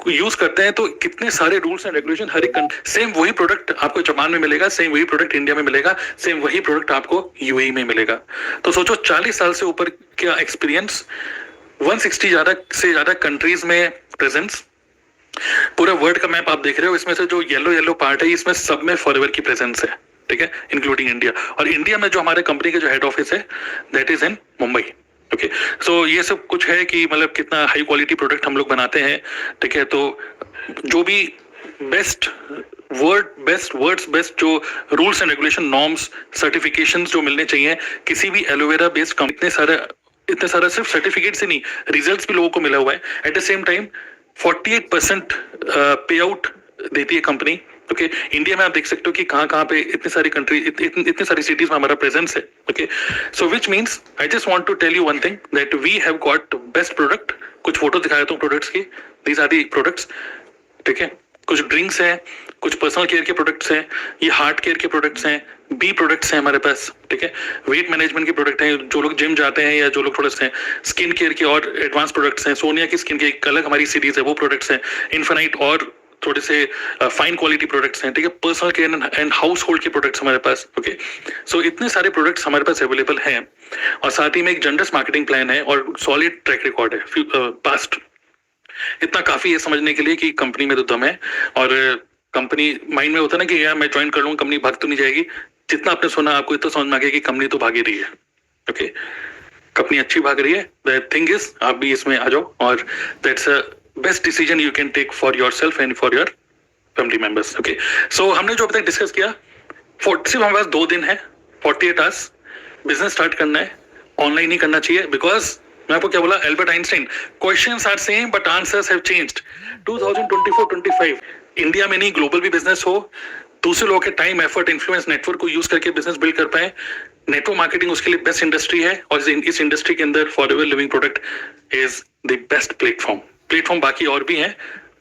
यूज करते हैं तो कितने सारे रूल्स एंड रेगुलेशन हर एक कंट्री। सेम वही प्रोडक्ट आपको जापान में मिलेगा, सेम वही प्रोडक्ट इंडिया में मिलेगा, सेम वही प्रोडक्ट आपको यूएई में मिलेगा। तो सोचो 40 साल से ऊपर का एक्सपीरियंस, 160 से ज्यादा कंट्रीज में प्रेजेंस, पूरा वर्ल्ड का मैप आप देख रहे हो, इसमें से जो येलो पार्ट है इसमें सब में फॉरएवर की प्रेजेंस है, ठीक है, इंक्लूडिंग इंडिया। और इंडिया में जो हमारे कंपनी के जो हेड ऑफिस है that is in Mumbai. Okay, so ये सब कुछ है कि मतलब कितना हाई क्वालिटी प्रोडक्ट हम लोग बनाते हैं, ठीक है। तो जो भी बेस्ट जो rules and regulation, norms, certifications जो मिलने चाहिए किसी भी एलोवेरा बेस्ड कंपनी, इतने सारा सिर्फ सर्टिफिकेट से नहीं, रिजल्ट्स भी लोगों को मिला हुआ है। एट द सेम टाइम 48% पे आउट देती है कंपनी। ओके, इंडिया में आप देख सकते हो कि कहाँ पे इतनी सारी कंट्री, इतनी सारी सिटीज में हमारा प्रेजेंस है। Okay, so which means I just want to tell you one thing that we have got best product. कुछ फोटो दिखाया था प्रोडक्ट्स की, दीज आर दी प्रोडक्ट्स, ठीक है। कुछ ड्रिंक्स हैं, कुछ पर्सनल केयर के प्रोडक्ट्स हैं, ये हार्ट केयर के प्रोडक्ट्स हैं, बी प्रोडक्ट्स हैं हमारे पास, ठीक है। वेट मैनेजमेंट के प्रोडक्ट हैं, जो लोग जिम जाते हैं या जो लोग थोड़े से स्किन केयर के और एडवांस प्रोडक्ट्स हैं। सोनिया की स्किन की एक अलग हमारी सीरीज है, वो प्रोडक्ट्स हैं। इन्फिनाइट और थोड़े से फाइन क्वालिटी प्रोडक्ट्स हैं, ठीक है। Personal care and house hold के प्रोडक्ट्स हमारे पास। ओके, सो इतने सारे प्रोडक्ट्स हमारे पास अवेलेबल हैं और साथ ही में एक जनरस मार्केटिंग प्लान है और सॉलिड ट्रैक रिकॉर्ड है पास्ट। इतना काफी है समझने के लिए कि कंपनी में तो दम है। और कंपनी माइंड में होता है ना कि यार मैं ज्वाइन कर लूंगा, कंपनी भाग तो नहीं जाएगी। जितना आपने सुना आपको इतना समझ में आ गया कि कंपनी तो भागी रही है। ओके, कंपनी अच्छी भाग रही है। द थिंग इज आप भी इसमें आ जाओ और that's a best decision you can take for yourself and for your family members. Okay, so हमने जो अभी तक डिस्कस किया, सिर्फ हमारे पास 2 दिन है, 48 आवर्स बिजनेस स्टार्ट करना है। ऑनलाइन ही करना चाहिए बिकॉज मैं आपको क्या बोला, Albert Einstein, questions are same but answers have changed. 2024-25 India में नहीं, ग्लोबल भी बिजनेस हो, दूसरे लोगों के टाइम, एफर्ट, इन्फ्लुएंस, नेटवर्क को यूज करके बिजनेस बिल्ड कर पाए। नेटवर्क मार्केटिंग उसके लिए बेस्ट इंडस्ट्री है और इस इंडस्ट्री के अंदर forever living product is the best platform बाकी और भी हैं,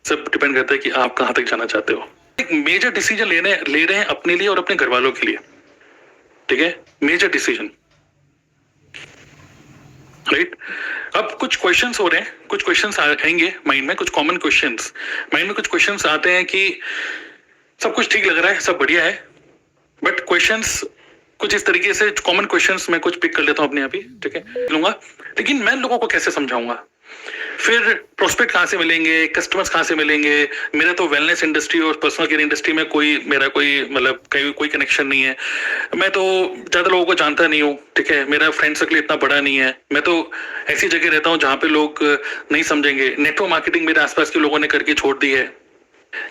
सब डिपेंड करता है कि आप कहां तक जाना चाहते हो। एक मेजर डिसीजन ले रहे हैं अपने लिए और अपने घर वालों के लिए, ठीक है। Major decision right. अब कुछ क्वेश्चंस हो रहे हैं, कुछ क्वेश्चंस आएंगे माइंड में, कुछ कॉमन क्वेश्चंस माइंड में, कुछ क्वेश्चंस आते हैं कि सब कुछ ठीक लग रहा है, सब बढ़िया है, बट क्वेश्चंस कुछ इस तरीके से, कॉमन क्वेश्चंस मैं कुछ पिक कर लेता हूं अपने आप ही, ठीक है, लूंगा। लेकिन मैं लोगों को कैसे समझाऊंगा? फिर प्रोस्पेक्ट कहाँ से मिलेंगे, कस्टमर्स कहाँ से मिलेंगे? मेरा तो वेलनेस इंडस्ट्री और पर्सनल केयर इंडस्ट्री में मेरा कोई मतलब कोई कनेक्शन नहीं है। मैं तो ज्यादा लोगों को जानता नहीं हूँ, ठीक है, मेरा फ्रेंड सर्कल इतना बड़ा नहीं है। मैं तो ऐसी जगह रहता हूँ जहाँ पे लोग नहीं समझेंगे। नेटवर्क मार्केटिंग मेरे आसपास के लोगों ने करके छोड़ दी है।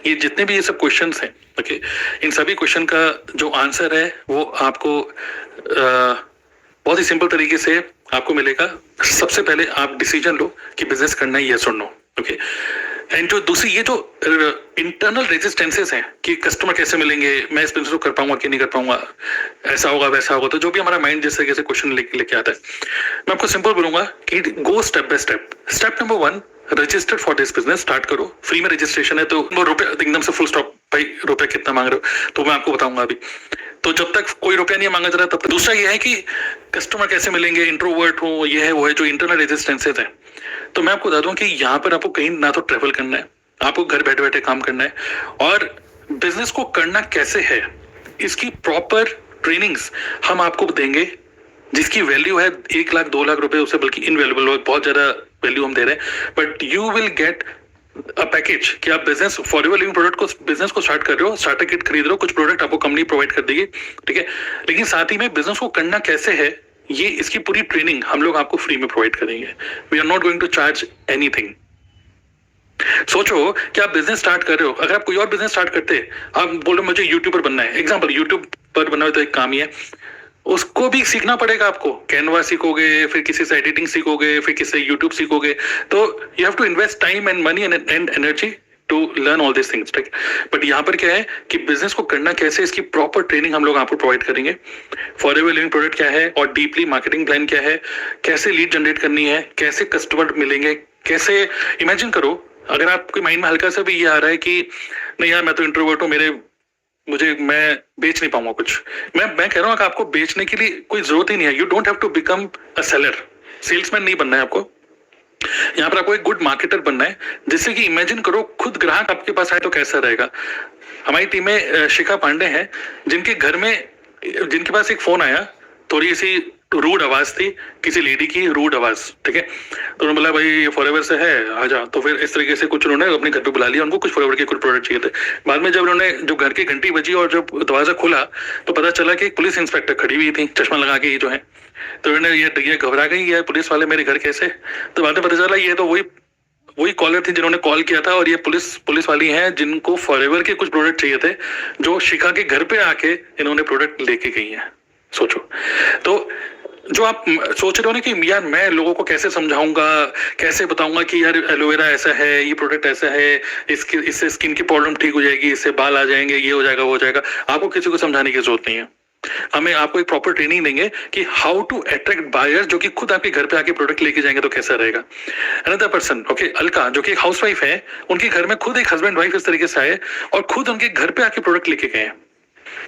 ये जितने भी ये सब क्वेश्चंस हैं, ओके, इन सभी क्वेश्चन का जो आंसर है वो आपको बहुत ही सिंपल तरीके से आपको मिलेगा। सबसे पहले आप डिसीजन लो कि बिजनेस करना है यस और नो, ओके। एंड जो दूसरी ये जो इंटरनल रेजिस्टेंसेस हैं कि कस्टमर कैसे मिलेंगे, मैं इस बिजनेस को कर पाऊंगा कि नहीं कर पाऊंगा, ऐसा होगा वैसा होगा, तो जो भी हमारा माइंड जिस तरीके से क्वेश्चन लेके आता है, मैं आपको सिंपल बोलूंगा कि go step by step. Step number 1, registered for this business, start करो। फ्री में रजिस्ट्रेशन है, तो वो रुपये एकदम से फुल स्टॉप, भाई रुपये कितना मांग रहे हो तो मैं आपको बताऊंगा अभी। तो जब तक कोई रुपया नहीं मांगा जा रहा तब तक। दूसरा ये है कि कस्टमर कैसे मिलेंगे, इंट्रोवर्ट हो, ये है वो है, जो इंटरनल रेजिस्टेंसेस है। तो मैं आपको बता दूं कि यहाँ पर आपको कहीं ना तो ट्रेवल करना है, आपको घर बैठे बैठे काम करना है, और बिजनेस को करना कैसे है इसकी प्रॉपर ट्रेनिंग्स हम आपको देंगे, जिसकी वैल्यू है 1 लाख 2 लाख रुपए, उससे बल्कि इनवैल्यूएबल, बहुत ज्यादा वैल्यू हम दे रहे हैं। But you will get a package कि आप बिजनेस फॉरएवर लिविंग प्रोडक्ट को, बिजनेस को स्टार्ट कर रहे हो, स्टार्टर किट खरीद रहे हो, कुछ प्रोडक्ट आपको कंपनी प्रोवाइड कर देगी, ठीक है, लेकिन साथ ही में बिजनेस को करना कैसे है ये इसकी पूरी ट्रेनिंग हम लोग आपको फ्री में प्रोवाइड करेंगे। We are not going to charge anything. सोचो कि आप बिजनेस स्टार्ट कर रहे हो, अगर आप कोई और बिजनेस स्टार्ट करते, आप बोल रहे हो मुझे यूट्यूबर बनना है, एग्जांपल यूट्यूबर बनना है तो एक काम ही है, उसको भी सीखना पड़ेगा आपको। कैनवा सीखोगे, फिर किसी से एडिटिंग सीखोगे, फिर किसी से यूट्यूब सीखोगे, तो you have to invest time and money and energy to learn all this things, ठीक। बट यहाँ पर क्या है कि बिजनेस को करना कैसे, इसकी प्रॉपर ट्रेनिंग हम लोग आपको प्रोवाइड करेंगे। फॉरएवर लिविंग प्रोडक्ट क्या है और डीपली मार्केटिंग प्लान क्या है, कैसे लीड जनरेट करनी है, कैसे कस्टमर मिलेंगे, कैसे, इमेजिन करो अगर आपके माइंड में हल्का सा भी ये आ रहा है कि नहीं यार मैं तो इंट्रोवर्ट हूँ, मैं बेच नहीं पाऊंगा कुछ, मैं कह रहा हूं कि आपको बेचने के लिए कोई जरूरत ही नहीं है। You don't have to become a seller, salesman नहीं बनना है आपको। यहाँ पर आपको एक गुड मार्केटर बनना है, जिससे कि इमेजिन करो खुद ग्राहक आपके पास आए तो कैसा रहेगा। हमारी टीम में शिखा पांडे हैं, जिनके घर में, जिनके पास एक फोन आया, थोड़ी सी रूड आवाज थी, किसी लेडी की रूड आवाज, ठीक है, तो उन्होंने बोला भाई ये फॉरएवर से है, आजा। तो फिर इस तरीके से कुछ उन्होंने अपने घर पे बुला लिया, उनको कुछ फॉरएवर के कुछ प्रोडक्ट चाहिए थे। बाद में जब उन्होंने, जो घर की घंटी बजी और जब दरवाजा खुला तो पता चला कि एक पुलिस इंस्पेक्टर खड़ी हुई थी, चश्मा लगा के, ये जो है, तो उन्होंने ये घबरा गई, ये पुलिस वाले मेरे घर कैसे। तो बाद में पता चला ये तो वही कॉलर थी जिन्होंने कॉल किया था, और ये पुलिस वाली हैं जिनको फॉरएवर के कुछ प्रोडक्ट चाहिए थे, जो शिखा के घर पे आके इन्होंने प्रोडक्ट लेके गई हैं। सोचो, तो जो आप सोच रहे हो ना कि यार मैं लोगों को कैसे समझाऊंगा, कैसे बताऊंगा कि यार एलोवेरा ऐसा है, ये प्रोडक्ट ऐसा है, इससे स्किन की प्रॉब्लम ठीक हो जाएगी, इससे बाल आ जाएंगे, ये हो जाएगा वो हो जाएगा, आपको किसी को समझाने की जरूरत नहीं है। हमें आपको एक प्रॉपर ट्रेनिंग देंगे कि हाउ टू अट्रैक्ट बायर, जो कि खुद आपके घर पे आके प्रोडक्ट लेके जाएंगे तो कैसा रहेगा। अनदर पर्सन, ओके, अलका, जो कि एक हाउसवाइफ है, उनके घर में खुद एक हस्बैंड वाइफ इस तरीके से आए और खुद उनके घर पे आके प्रोडक्ट लेके गए।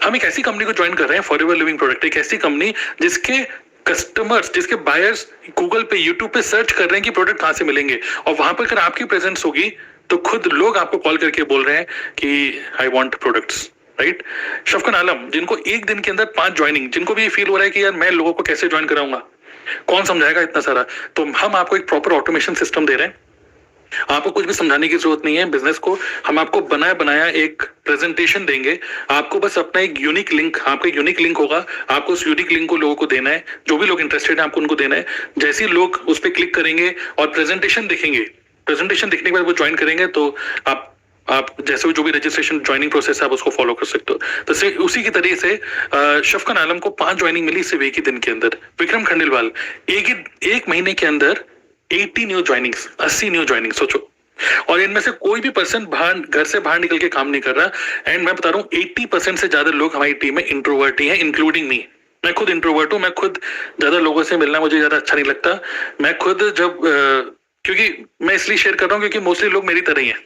हम एक ऐसी कंपनी को ज्वाइन कर रहे हैं, फॉरएवर लिविंग प्रोडक्ट, एक ऐसी कंपनी जिसके कस्टमर्स, जिसके बायर्स गूगल पे, यूट्यूब पे सर्च कर रहे हैं कि प्रोडक्ट कहां से मिलेंगे, और वहां पर अगर आपकी प्रेजेंस होगी तो खुद लोग आपको कॉल करके बोल रहे हैं कि आई वांट प्रोडक्ट्स, राइट। शफकन आलम, जिनको एक दिन के अंदर 5 ज्वाइनिंग, जिनको भी ये फील हो रहा है कि यार मैं लोगों को कैसे ज्वाइन कराऊंगा, कौन समझाएगा इतना सारा, तो हम आपको एक प्रॉपर ऑटोमेशन सिस्टम दे रहे हैं। आपको कुछ भी समझाने की जरूरत नहीं है बिजनेस को, हम आपको बनाया एक प्रेजेंटेशन देंगे, आपको बस अपना एक यूनिक लिंक, आपका यूनिक लिंक होगा, आपको उस यूनिक लिंक को लोगों को देना है, जो भी लोग इंटरेस्टेड है आपको उनको देना है। जैसे ही लोग उस पर क्लिक करेंगे और प्रेजेंटेशन देखेंगे, प्रेजेंटेशन देखने के बाद वो ज्वाइन करेंगे, तो आप जैसे जो भी रजिस्ट्रेशन ज्वाइनिंग प्रोसेस है आप उसको फॉलो कर सकते हो। तो उसी की तरीके से शफकन आलम को 5 ज्वाइनिंग मिली सिर्फ एक ही दिन के अंदर। विक्रम खंडेलवाल, एक महीने के अंदर 80 न्यू ज्वाइनिंग्स, 80 न्यू ज्वाइनिंग, सोचो। और इनमें से कोई भी पर्सन घर से बाहर निकल के काम नहीं कर रहा। एंड मैं बता रहा हूँ 80% से ज्यादा लोग हमारी टीम में इंट्रोवर्ट ही हैं, इंक्लूडिंग मी। मैं खुद इंट्रोवर्ट हूँ, मैं खुद ज्यादा लोगों से मिलना मुझे ज्यादा अच्छा नहीं लगता। मैं खुद जब क्योंकि मैं इसलिए शेयर कर रहा हूँ क्योंकि मोस्टली लोग मेरी तरह ही हैं,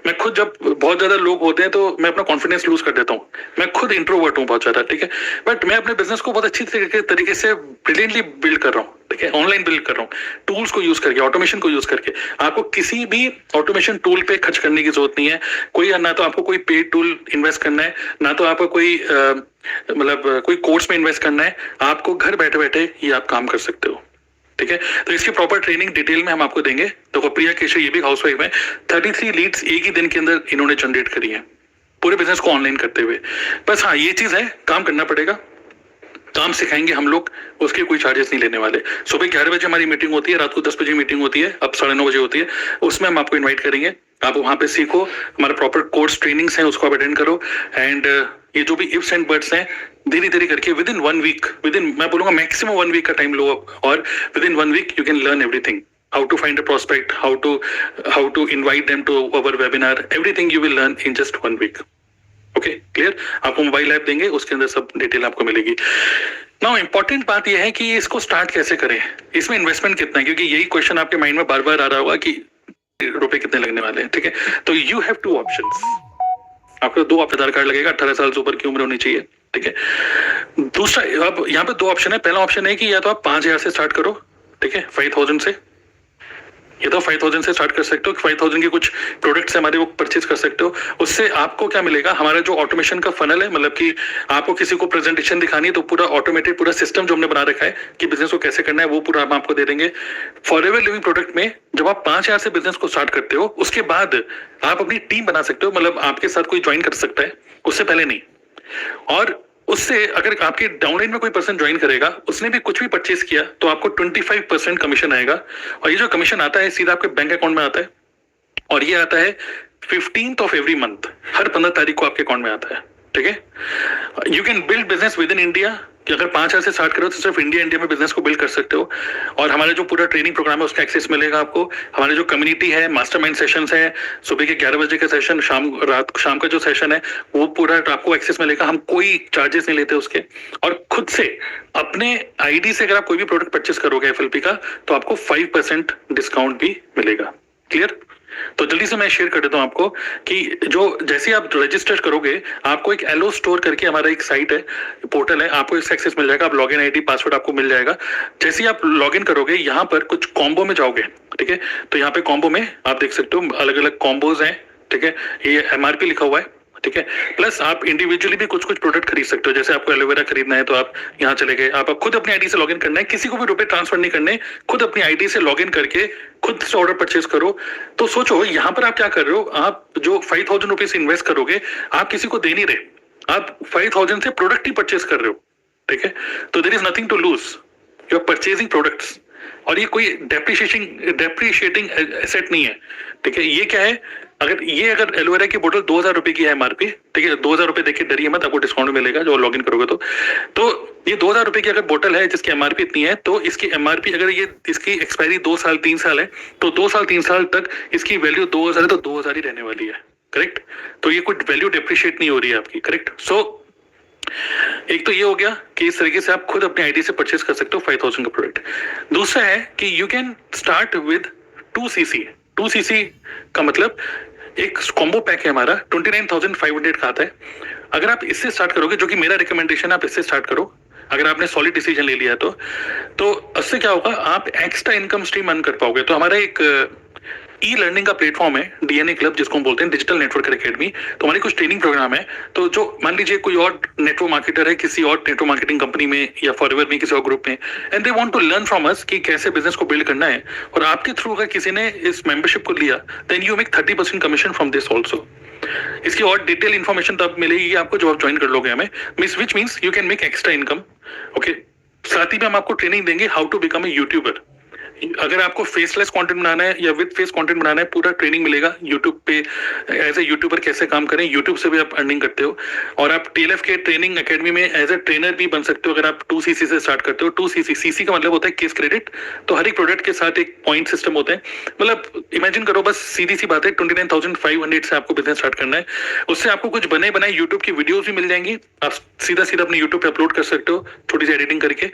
मैं खुद जब बहुत ज्यादा लोग होते हैं तो मैं अपना कॉन्फिडेंस लूज कर देता हूँ। मैं खुद इंट्रोवर्ट हूँ बहुत ज्यादा, ठीक है, बट मैं अपने बिजनेस को बहुत अच्छी तरीके से ब्रिलियंटली बिल्ड कर रहा हूँ, ठीक है, ऑनलाइन बिल्ड कर रहा हूँ, टूल्स को यूज करके, ऑटोमेशन को यूज करके। आपको किसी भी ऑटोमेशन टूल पे खर्च करने की जरूरत नहीं है, कोई ना तो आपको कोई पेड टूल इन्वेस्ट करना है, ना तो आपको कोई मतलब कोई कोर्स में इन्वेस्ट करना है। आपको घर बैठे बैठे ये आप काम कर सकते हो, ठीक है। तो इसकी प्रॉपर ट्रेनिंग डिटेल में हम आपको देंगे। तो प्रिया केशव ये भी हाउसवाइफ है, 33 लीड्स एक ही दिन के अंदर इन्होंने जनरेट करी है पूरे बिजनेस को ऑनलाइन करते हुए। बस हाँ, ये चीज है, काम करना पड़ेगा, काम सिखाएंगे हम लोग, उसके कोई चार्जेस नहीं लेने वाले। सुबह 11 बजे हमारी मीटिंग होती है, रात को 10 बजे मीटिंग होती है, अब 9:30 बजे होती है। उसमें हम आपको इन्वाइट करेंगे, आप वहां पे सीखो, हमारा प्रॉपर कोर्स ट्रेनिंग्स हैं उसको आप अटेंड करो। एंड ये जो भी इफ्स एंड बट्स हैं धीरे धीरे करके विद इन 1 वीक, मैं बोलूंगा मैक्सिमम 1 वीक का टाइम लो, और within 1 week you can learn everything, how to find a prospect, how to invite them to our webinar, everything you will learn in just 1 week. Okay, clear? आपको mobile app देंगे, उसके अंदर सब detail आपको मिलेगी। Now important बात यह है कि इसको स्टार्ट कैसे करें, इसमें इन्वेस्टमेंट कितना है, क्योंकि यही क्वेश्चन आपके माइंड में बार बार आ रहा होगा कि रुपए कितने लगने वाले हैं, ठीक है। तो यू हैव 2 ऑप्शंस, आपका 2 आधार कार्ड लगेगा, 18 साल से ऊपर की उम्र होनी चाहिए, ठीक है। दूसरा, अब यहाँ पे 2 ऑप्शन है। पहला ऑप्शन है कि या तो आप 5,000 से स्टार्ट करो, ठीक है, 5,000 से, ये तो 5,000 से स्टार्ट कर सकते हो। 5,000 के कुछ प्रोडक्ट्स हमारे वो परचेज कर सकते हो। उससे आपको क्या मिलेगा, हमारा जो ऑटोमेशन का फनल है, मतलब कि आपको किसी को प्रेजेंटेशन दिखानी है तो पूरा ऑटोमेटेड पूरा सिस्टम जो हमने बना रखा है कि बिजनेस को कैसे करना है, वो पूरा हम आपको दे देंगे। फॉरएवर लिविंग प्रोडक्ट में जब आप 5,000 से बिजनेस को स्टार्ट करते हो, उसके बाद आप अपनी टीम बना सकते हो, मतलब आपके साथ कोई ज्वाइन कर सकता है, उससे पहले नहीं। और उससे अगर आपके डाउनलाइन में कोई पर्सन ज्वाइन करेगा, उसने भी कुछ भी परचेस किया, तो आपको 25% कमीशन आएगा। और ये जो कमीशन आता है सीधा आपके बैंक अकाउंट में आता है, और ये आता है 15th ऑफ एवरी मंथ, हर 15 तारीख को आपके अकाउंट में आता है, ठीक है। You can build business with in India, कि अगर 5,000 से स्टार्ट करो तो सिर्फ इंडिया में बिजनेस को बिल्ड कर सकते हो। और हमारा जो पूरा ट्रेनिंग प्रोग्राम है उसका एक्सेस मिलेगा आपको। हमारे जो कम्युनिटी है, मास्टरमाइंड सेशंस है, सुबह के 11 बजे का सेशन, शाम का जो सेशन है, वो पूरा आपको एक्सेस मिलेगा। हम कोई चार्जेस नहीं लेते उसके। और खुद से अपने आईडी से अगर आप कोई भी प्रोडक्ट परचेस करोगे FLP का, तो आपको 5% डिस्काउंट भी मिलेगा। क्लियर? तो जल्दी से मैं शेयर कर देता हूं आपको कि जो जैसे आप रजिस्टर करोगे, आपको एक एलो स्टोर करके हमारा एक साइट है, पोर्टल है, आपको इसका एक्सेस मिल जाएगा। आप लॉगिन आईडी पासवर्ड आपको मिल जाएगा। जैसे ही आप लॉगिन करोगे, यहाँ पर कुछ कॉम्बो में जाओगे, ठीक है। तो यहाँ पे कॉम्बो में आप देख सकते हो अलग अलग कॉम्बोज हैं, ठीक है। ये MRP लिखा हुआ है, ठीक है। प्लस आप इंडिविजुअली भी कुछ कुछ प्रोडक्ट खरीद सकते हो। जैसे आपको एलोवेरा खरीदना है तो आप यहाँ चले गए, आप खुद अपनी आईडी से लॉगिन करना है, किसी को भी रुपए ट्रांसफर नहीं करने, खुद अपनी आईडी से लॉगिन करके खुद से ऑर्डर परचेज करो। तो सोचो यहाँ पर आप क्या कर रहे हो, आप जो 5,000 रुपीज इन्वेस्ट करोगे, आप किसी को दे नहीं रहे, आप 5,000 से प्रोडक्ट ही परचेज कर रहे हो, ठीक है। तो there is nothing to lose, you are purchasing products. और ये कोई डेप्रिशिएटिंग एसेट नहीं है, ठीक है। ये क्या है, अगर एलोवेरा की बोतल 2,000 रुपए की है MRP, ठीक है, 2,000 रुपए देखिए, डरिए मत, आपको डिस्काउंट मिलेगा जो लॉगिन करोगे तो ये 2,000 रुपए की अगर बोतल है जिसकी MRP इतनी है, तो इसकी MRP अगर ये इसकी एक्सपायरी 2 साल 3 साल है, तो 2 साल 3 साल तक इसकी वैल्यू 2,000 है, तो 2,000 ही रहने वाली है, करेक्ट। तो ये कुछ वैल्यू डेप्रिशिएट नहीं हो रही है आपकी, करेक्ट। सो एक तो ये हो गया कि इस तरीके से आप खुद अपनी आईडी से परचेस कर सकते हो 5,000 का प्रोडक्ट। दूसरा है कि you can start with 2cc। 2cc का मतलब एक कॉम्बो पैक है हमारा, 29,500 का आता है। अगर आप इससे स्टार्ट करोगे, जो कि मेरा रिकमेंडेशन, आप इससे स्टार्ट करो अगर आपने सॉलिड डिसीजन ले लिया तो उससे क्या होगा, आप एक्स्ट्रा इनकम स्ट्रीम अर्न कर पाओगे। तो हमारा एक लर्निंग का प्लेटफॉर्म है DNA क्लब, जिसको हम बोलते हैं डिजिटल नेटवर्क एकेडमी। तो हमारी कुछ ट्रेनिंग प्रोग्राम है। तो जो मान लीजिए कोई और नेटवर्क मार्केटर है किसी और नेटवर्क मार्केटिंग कंपनी में या फॉरएवर में किसी और ग्रुप में, and they want to learn from us कि कैसे बिजनेस को बिल्ड करना है, और आपके थ्रू अगर किसी ने इस मेंबरशिप को लिया, then you make 30% commission from this also. इसकी और डिटेल इन्फॉर्मेशन तब मिलेगी आपको जब आप ज्वाइन कर लोगे हमें, which means you can make extra income, okay. साथ ही में हम आपको ट्रेनिंग देंगे how to become a YouTuber. अगर आपको फेसलेस कंटेंट बनाना है या विद फेस कंटेंट बनाना है, पूरा ट्रेनिंग मिलेगा यूट्यूब पे, एज ए यूट्यूबर कैसे काम करें। यूट्यूब से भी आप अर्निंग करते हो, और आप TLF के ट्रेनिंग एकेडमी में एज ए ट्रेनर भी बन सकते हो अगर आप 2cc से स्टार्ट करते हो। 2cc का मतलब होता है केस क्रेडिट। तो हर एक प्रोडक्ट के साथ एक पॉइंट सिस्टम होता है। मतलब इमेजिन करो, बस सीधी सी बात है, 29,500 से आपको बिजनेस स्टार्ट करना है। उससे आपको कुछ बने बनाए यूट्यूब की वीडियोज भी मिल जाएंगी, आप सीधा अपने यूट्यूब पे अपलोड कर सकते हो छोटी सी एडिटिंग करके।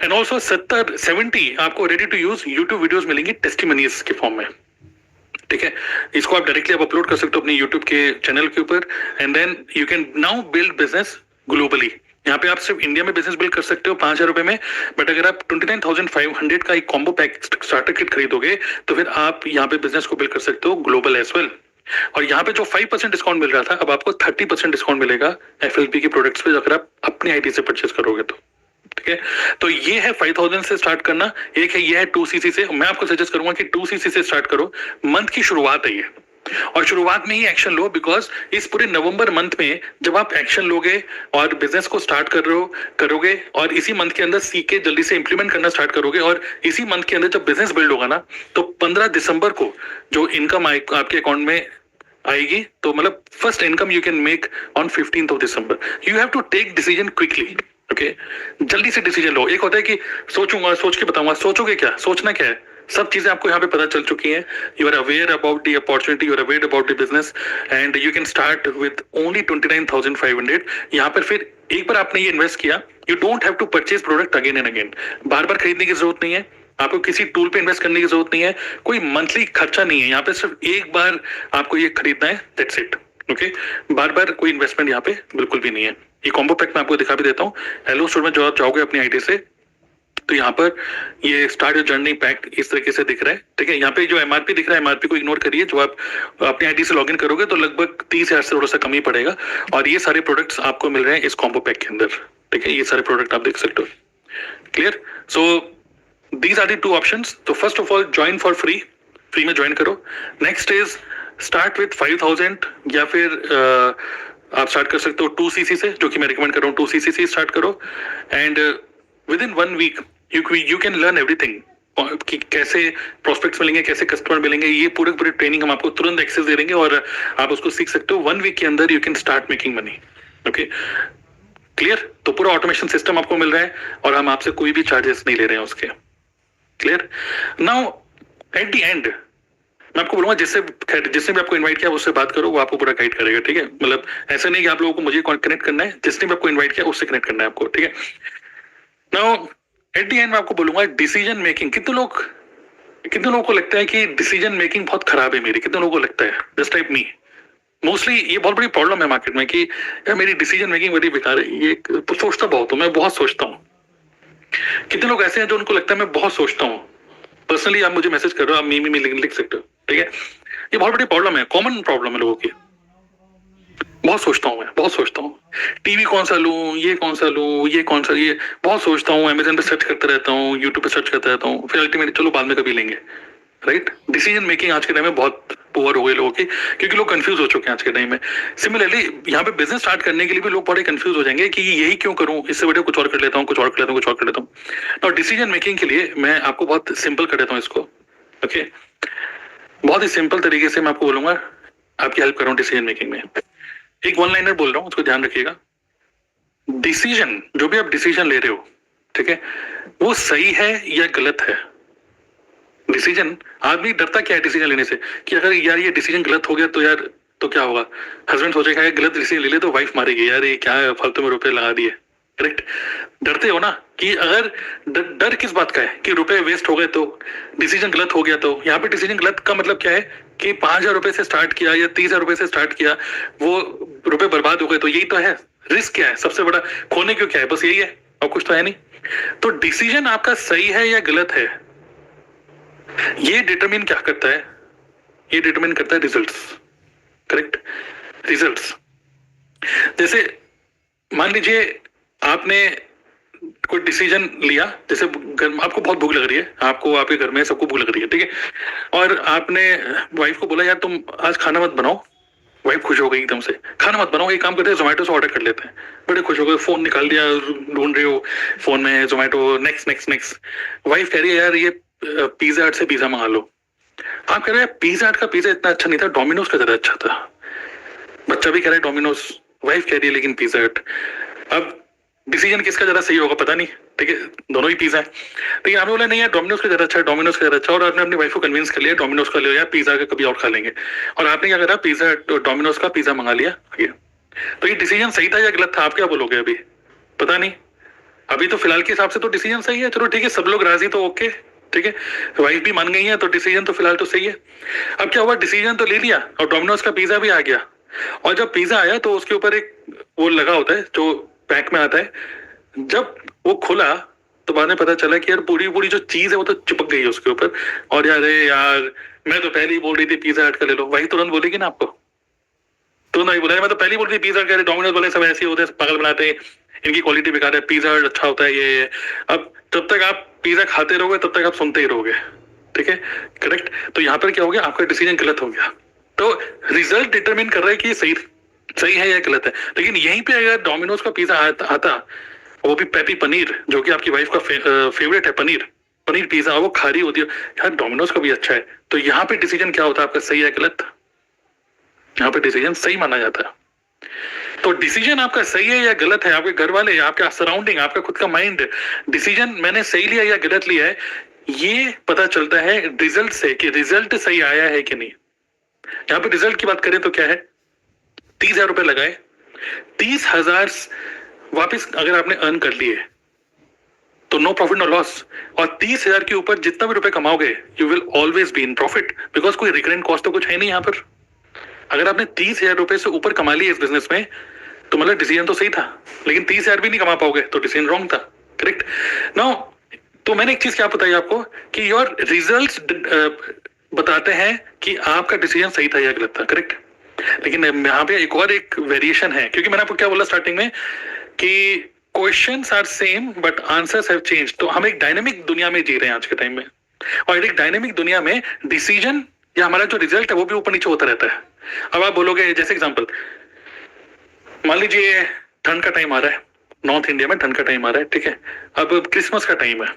एंड ऑल्सो 70 आपको ready to use YouTube videos मिलेंगी टेस्टिमोनियल्स के फॉर्म में। ठीक है, इसको आप डायरेक्टली आप अपलोड कर सकते हो अपने यूट्यूब के चैनल के ऊपर, and then you can now build business globally. यहाँ पे आप सिर्फ इंडिया में बिजनेस बिल्ड कर सकते हो 5,000 रुपए में, बट अगर आप 29,500 का एक कॉम्बो पैक स्टार्टर किट खरीदोगे तो फिर आप यहाँ पे बिजनेस को बिल्ड कर सकते हो ग्लोबल एज वेल। और यहाँ पे जो 5% डिस्काउंट मिल रहा था, अब आपको 30% डिस्काउंट मिलेगा FLP के प्रोडक्ट्स पे अगर आप अपनी आईडी से परचेस करोगे तो। ठीक है, तो ये है 5,000 से स्टार्ट करना, एक है ये है 2cc से। मैं आपको सजेस्ट करूंगा कि 2cc से स्टार्ट करो, मंथ की शुरुआत है ये, और शुरुआत में ही एक्शन लो, बिकॉज इस पूरे नवंबर मंथ में जब आप एक्शन लोगे और बिजनेस को स्टार्ट करोगे और इसी मंथ के अंदर सीख के जल्दी से इंप्लीमेंट करना स्टार्ट करोगे, और इसी मंथ के अंदर जब बिजनेस बिल्ड होगा ना, तो 15 दिसंबर को जो इनकम आपके अकाउंट में आएगी, तो मतलब first income you can make on 15th December. You have to take decision quickly. Okay, जल्दी से डिसीजन लो। एक होता है कि सोचूंगा, सोच के बताऊंगा, सोचोगे क्या, सोचना क्या है, सब चीजें आपको यहाँ पे पता चल चुकी हैं। You are aware about the opportunity, you are aware about the business, and you can start with only 29,500। यहाँ पर फिर एक बार आपने ये इन्वेस्ट किया, you don't have to purchase product again and again. बार बार खरीदने की जरूरत नहीं है, आपको किसी टूल पे इन्वेस्ट करने की जरूरत नहीं है, कोई मंथली खर्चा नहीं है, यहाँ पे सिर्फ एक बार आपको ये खरीदना है, दैट्स इट। ओके, बार बार कोई इन्वेस्टमेंट यहाँ पे बिल्कुल भी नहीं है। ये कॉम्बो पैक मैं आपको दिखा भी देता हूँ। हेलो स्टोर में जो आप जाओगे अपनी आईडी से, तो यहाँ पर ये स्टार्ट योर जर्नी पैक इस तरीके से दिख रहा है। ठीक है, यहाँ पे जो MRP दिख रहा है, MRP को इग्नोर करिए। जो आप अपनी आईडी से लॉगिन करोगे तो लगभग 30,000 से थोड़ा सा कम ही पड़ेगा, और ये सारे प्रोडक्ट्स आपको मिल रहे हैं इस कॉम्बो पैक के अंदर। ठीक है, ये सारे प्रोडक्ट आप देख सकते हो। Clear? So these are the two options. तो first of all join for free, free में ज्वाइन करो। नेक्स्ट इज स्टार्ट विथ 5,000, या फिर आप स्टार्ट कर सकते हो 2cc से, जो कि मैं रिकमेंड कर रहा हूँ 2cc से स्टार्ट करो, and within 1 week you can learn everything कि कैसे प्रोस्पेक्ट्स मिलेंगे, कैसे कस्टमर मिलेंगे। ये पूरी ट्रेनिंग हम आपको तुरंत एक्सेस दे देंगे और आप उसको सीख सकते हो। 1 वीक के अंदर you can start making money. Okay, clear? तो पूरा ऑटोमेशन सिस्टम आपको मिल रहा है और हम आपसे कोई भी चार्जेस नहीं ले रहे हैं उसके। Clear? Now at the end मैं आपको बोलूंगा, जिसने भी आपको इनवाइट किया उससे बात करो, वो आपको पूरा गाइड करेगा। ठीक है, मतलब ऐसा नहीं कि आप लोगों को मुझे कनेक्ट करना है, जिसने भी आपको इनवाइट किया उससे कनेक्ट करना है आपको। ठीक है, नाउ एट द एंड मैं आपको बोलूंगा डिसीजन मेकिंग। कितने लोगों को लगता है कि डिसीजन मेकिंग बहुत खराब है मेरी? कितने लोगों को लगता है? जस्ट टाइप मी। मोस्टली ये बहुत बड़ी प्रॉब्लम है मार्केट में कि यार मेरी डिसीजन मेकिंग बड़ी बेकार है। ये सोचता बहुत हूँ मैं, बहुत सोचता हूँ। कितने लोग ऐसे हैं जो उनको लगता है मैं बहुत सोचता हूँ? पर्सनली आप मुझे मैसेज कर रहे हो, आप मीमी में लिख सकते हो। ठीक है, ये बहुत बड़ी प्रॉब्लम है, कॉमन प्रॉब्लम है लोगों की। बहुत सोचता हूँ मैं, बहुत सोचता हूँ। टीवी कौन सा लूँ, ये कौन सा लूँ, ये कौन सा, ये बहुत सोचता हूँ। अमेजन पे सर्च करता रहता हूँ, यूट्यूब पे सर्च करता रहता हूँ, फिर अल्टीमेटली चलो बाद में कभी लेंगे। राइट? डिसीजन मेकिंग आज के टाइम में बहुत पुअर हो गई लोगों की, क्योंकि लोग कंफ्यूज हो चुके हैं आज के टाइम में। सिमिलरली यहाँ पे बिजनेस स्टार्ट करने के लिए भी लोग बड़े कंफ्यूज हो जाएंगे कि यही क्यों करूं, इससे बढ़िया कुछ और कर लेता हूँ, कुछ और कर लेता हूँ, कुछ और कर लेता हूँ। और डिसीजन मेकिंग के लिए मैं आपको बहुत सिंपल कर देता हूँ इसको। ओके, बहुत ही सिंपल तरीके से मैं आपको बोलूंगा, आपकी हेल्प कर रहा हूँ डिसीजन मेकिंग में। एक 1 लाइनर बोल रहा हूँ, उसको ध्यान रखिएगा। डिसीजन, जो भी आप डिसीजन ले रहे हो, ठीक है, वो सही है या गलत है? डिसीजन, आदमी डरता क्या है डिसीजन लेने से, कि अगर यार ये डिसीजन गलत हो गया तो यार तो क्या होगा? हस्बैंड सोचेगा यार गलत डिसीजन ले ले तो वाइफ मारेगी, यार ये क्या है, फालतू में रुपए लगा दिए। करेक्ट? डरते हो ना कि अगर डर किस बात का है कि रुपए वेस्ट हो गए तो, डिसीजन गलत हो गया तो। यहाँ पे डिसीजन गलत का मतलब क्या है कि 5,000 रुपए से स्टार्ट किया या 30,000 रुपए से स्टार्ट किया, वो रुपए बर्बाद हो गए, तो यही तो है। रिस्क क्या है सबसे बड़ा? खोने क्यों क्या है? बस यही है, और कुछ तो है नहीं। तो डिसीजन आपका सही है या गलत है, ये डिटरमिन क्या करता है? ये डिटरमिन करता है रिजल्ट्स। करेक्ट? रिजल्ट्स। जैसे मान लीजिए आपने कोई डिसीजन लिया, जैसे आपको बहुत भूख लग रही है, आपको आपके घर में सबको भूख लग रही है, ठीक है, और आपने वाइफ को बोला यार तुम आज खाना मत बनाओ। वाइफ खुश हो गई एकदम से, खाना मत बनाओ, एक काम करते हैं जोमेटो से ऑर्डर कर लेते हैं। बड़े खुश हो गए, फोन निकाल दिया, ढूंढ रहे हो फोन में Zomato, next next next. Wife कह रही है यार ये पिज्जा हट से पिज्जा मंगा लो। आप कह रहे हैं पिज्जा हट का पिज्जा इतना अच्छा नहीं था, डोमिनोज का ज्यादा अच्छा था। बच्चा भी कह रहा है डोमिनोज, वाइफ कह रही है लेकिन पिज्जा हट। अब डिसीजन किसका ज्यादा सही होगा पता नहीं, ठीक है, दोनों ही पिज्जा है। लेकिन आपने बोला नहीं यार डोमिनोज का ज्यादा अच्छा है, डोमिनोज का ज्यादा अच्छा, और आपने अपनी वाइफ को कन्विंस कर लिया डोमिनोज का ले यार, पिज्जा का कभी और खा लेंगे। और आपने क्या करा, पिज्जा डोमिनोज का पिज्जा मंगा लिया। तो ये डिसीजन सही था या गलत था? आप क्या बोलोगे? अभी पता नहीं, अभी तो फिलहाल के हिसाब से तो डिसीजन सही है। चलो ठीक है, सब लोग राजी तो ओके, ठीक है, वाइफ भी मान गई है, तो डिसीजन तो फिलहाल तो सही है। अब क्या हुआ, डिसीजन तो ले लिया और डोमिनोज का पिज्जा भी आ गया, और जब पिज्जा आया तो उसके ऊपर एक वो लगा होता है जो पैक में आता है, जब वो खुला तो बाद में पता चला कि यार पूरी पूरी जो चीज है वो तो चिपक गई है उसके ऊपर। और यार यार मैं तो पहले ही बोल रही थी पिज्जा हट का ले लो, वही तुरंत बोलेगी ना आपको, तो नहीं बोला, मैं तो पहले ही बोल रही पिज्जा हट, डोमिनोज वाले सब ऐसे होते हैं, पागल बनाते हैं, इनकी क्वालिटी बेकार है, पिज्जा हट अच्छा होता है ये। अब जब तक आप पिज्जा खाते रहोगे तब तक आप सुनते ही रहोगे, ठीक है, करेक्ट। तो यहाँ पर क्या हो गया, आपका डिसीजन गलत हो गया। तो रिजल्ट डिटरमिन कर रहा है कि सही सही है या गलत है। लेकिन यहीं पे अगर डोमिनोज का पिज्जा आता, वो भी पेपी पनीर, जो कि आपकी वाइफ का फेवरेट है, पनीर पनीर पिज्जा, वो खारी होती है, यार डोमिनोज का भी अच्छा है, तो यहाँ पे डिसीजन क्या होता है आपका, सही है गलत? यहाँ पे डिसीजन सही माना जाता है। तो डिसीजन आपका सही है या गलत है, आपके घर वाले, आपका सराउंडिंग, आपका खुद का माइंड, डिसीजन मैंने सही लिया या गलत लिया है, ये पता चलता है रिजल्ट से कि रिजल्ट सही आया है कि नहीं। यहाँ पे रिजल्ट की बात करें तो क्या है, 30,000 रुपए लगाए, 30,000 वापिस अगर आपने अर्न कर लिए तो नो प्रॉफिट नो लॉस, और 30,000 के ऊपर जितना भी रुपए कमाओगे you will always be in profit, because कोई रिकरेंट कॉस्ट तो कुछ है नहीं यहाँ पर। अगर आपने 30,000 रुपए से ऊपर कमा लिए इस बिजनेस में तो मतलब डिसीजन तो सही था, लेकिन 30,000 भी नहीं कमा पाओगे तो डिसीजन रॉन्ग था, करेक्ट। नाउ तो मैंने एक चीज क्या बताई आपको कि योर रिजल्ट्स बताते हैं कि आपका डिसीजन सही था या गलत था, करेक्ट। लेकिन यहाँ पे एक और एक वेरिएशन है, क्योंकि मैंने आपको क्या बोला स्टार्टिंग में कि questions are same but answers have change. तो हम एक डायनेमिक दुनिया में जी रहे हैं आज के टाइम में, और एक डायनेमिक दुनिया में डिसीजन या हमारा जो रिजल्ट है वो भी ऊपर नीचे होता रहता है। अब आप बोलोगे, जैसे एग्जांपल मान लीजिए ठंड का टाइम आ रहा है, नॉर्थ इंडिया में ठंड का टाइम आ रहा है, ठीक है, अब क्रिसमस का टाइम है,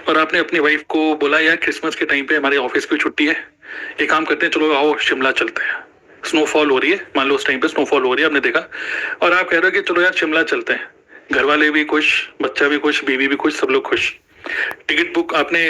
और आपने अपनी वाइफ को बोला यार क्रिसमस के टाइम पे हमारे ऑफिस की छुट्टी है, एक काम करते हैं, चलो आओ शिमला चलते हैं, स्नोफॉल हो रही है, मान लो उस टाइम पे स्नोफॉल हो रही है, आपने देखा, और आप कह रहे हो कि चलो यार शिमला चलते हैं, घर वाले भी खुश, बच्चा भी खुश, बीवी भी खुश, सब लोग खुश। टिकट बुक आपने